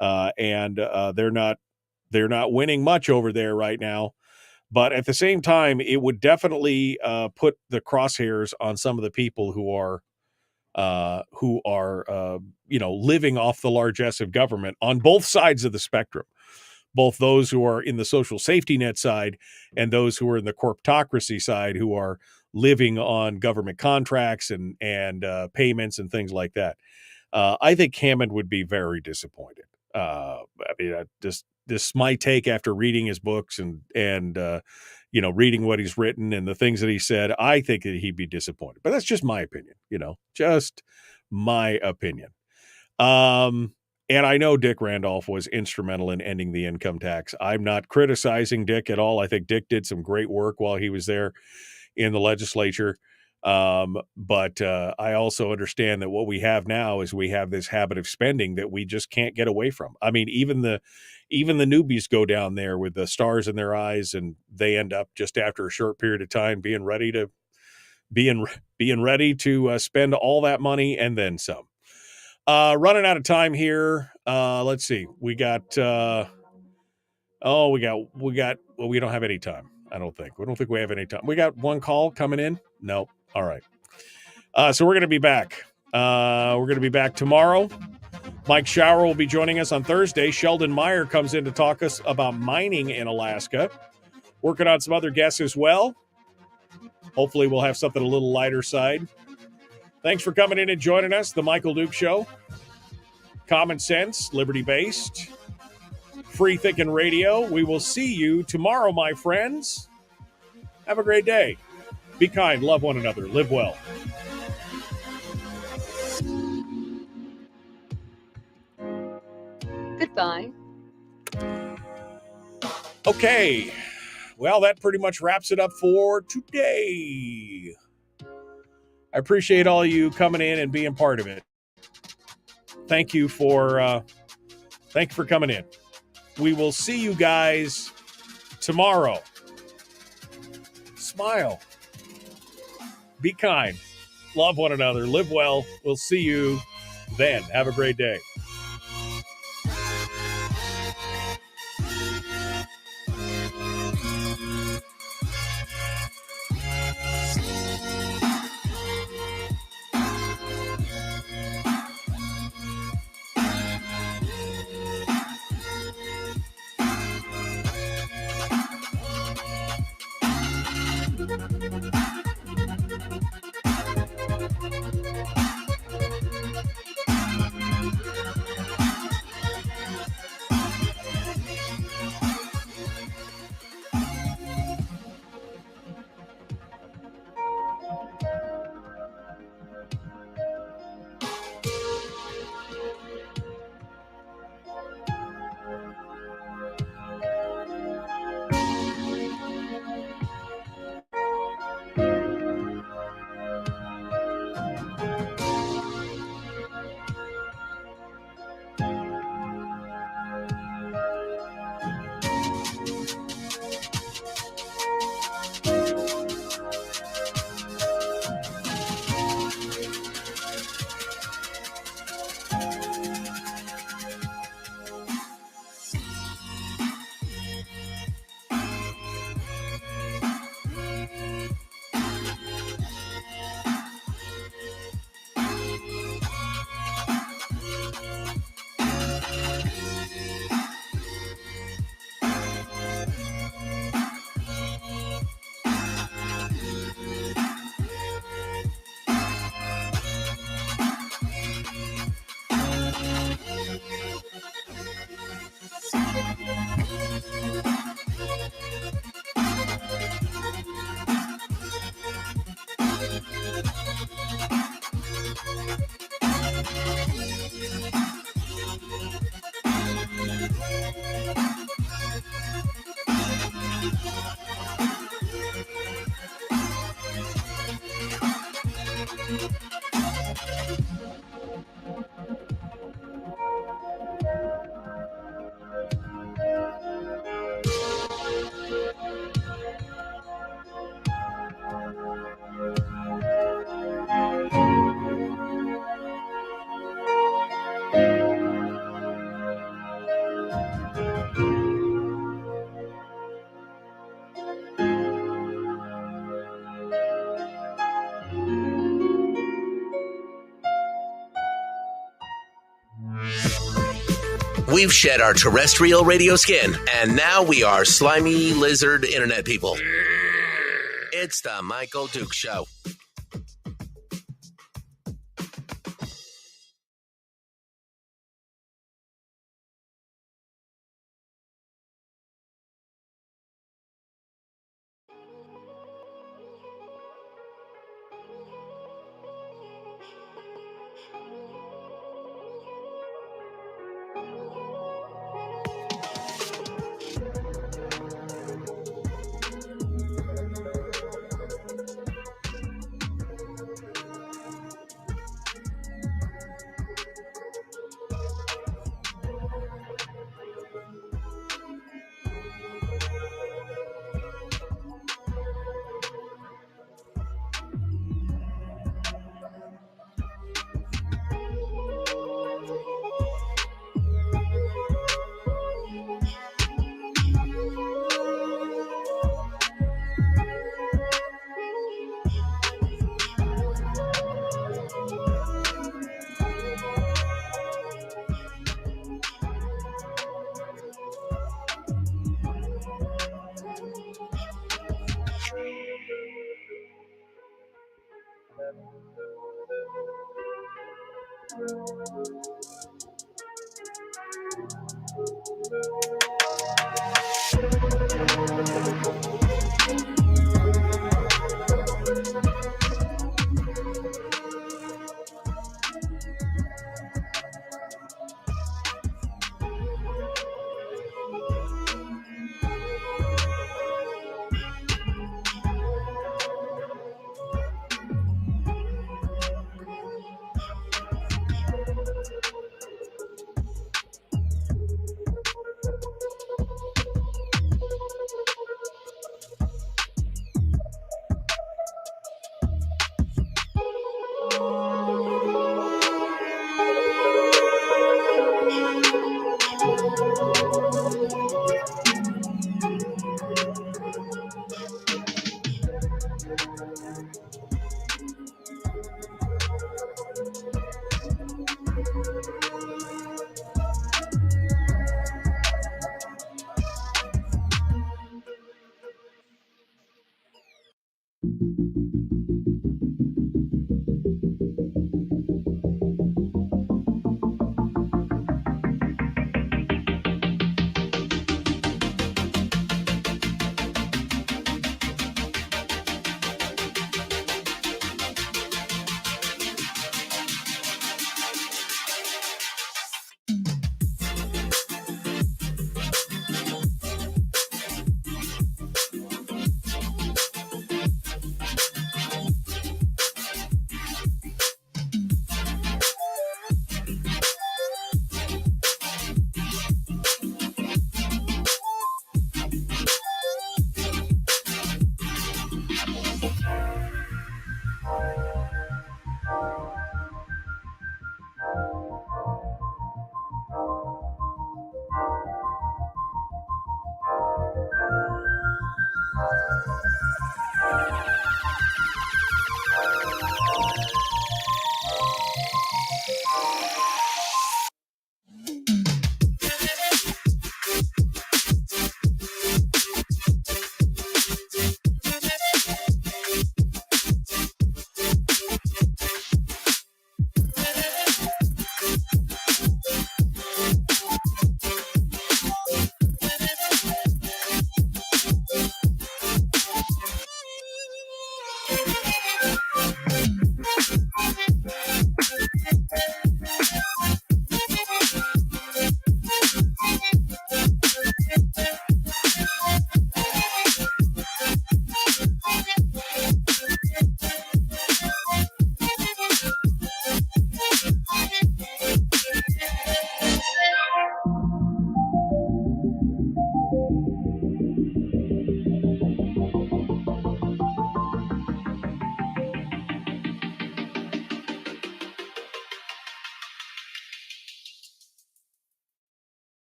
and they're not winning much over there right now. But at the same time, it would definitely put the crosshairs on some of the people who are living off the largesse of government on both sides of the spectrum, both those who are in the social safety net side and those who are in the corporatocracy side, who are living on government contracts and payments and things like that. I think Hammond would be very disappointed. This is my take after reading his books and reading what he's written and the things that he said. I think that he'd be disappointed, but that's just my opinion, just my opinion. And I know Dick Randolph was instrumental in ending the income tax. I'm not criticizing Dick at all. I think Dick did some great work while he was there in the legislature. But I also understand that what we have now is we have this habit of spending that we just can't get away from. I mean, even the newbies go down there with the stars in their eyes, and they end up just after a short period of time being ready to spend all that money and then some. Running out of time here. Let's see. We don't have any time. I don't think. We don't think we have any time. We got one call coming in. No. All right. So we're going to be back. We're going to be back tomorrow. Mike Shower will be joining us on Thursday. Sheldon Meyer comes in to talk us about mining in Alaska. Working on some other guests as well. Hopefully we'll have something a little lighter side. Thanks for coming in and joining us. The Michael Duke Show. Common sense, liberty-based, free-thinking radio. We will see you tomorrow, my friends. Have a great day. Be kind, love one another, live well. Goodbye. Okay. Well, that pretty much wraps it up for today. I appreciate all you coming in and being part of it. Thank you for coming in. We will see you guys tomorrow. Smile. Be kind. Love one another. Live well. We'll see you then. Have a great day. We've shed our terrestrial radio skin, and now we are slimy lizard internet people. It's the Michael Duke Show.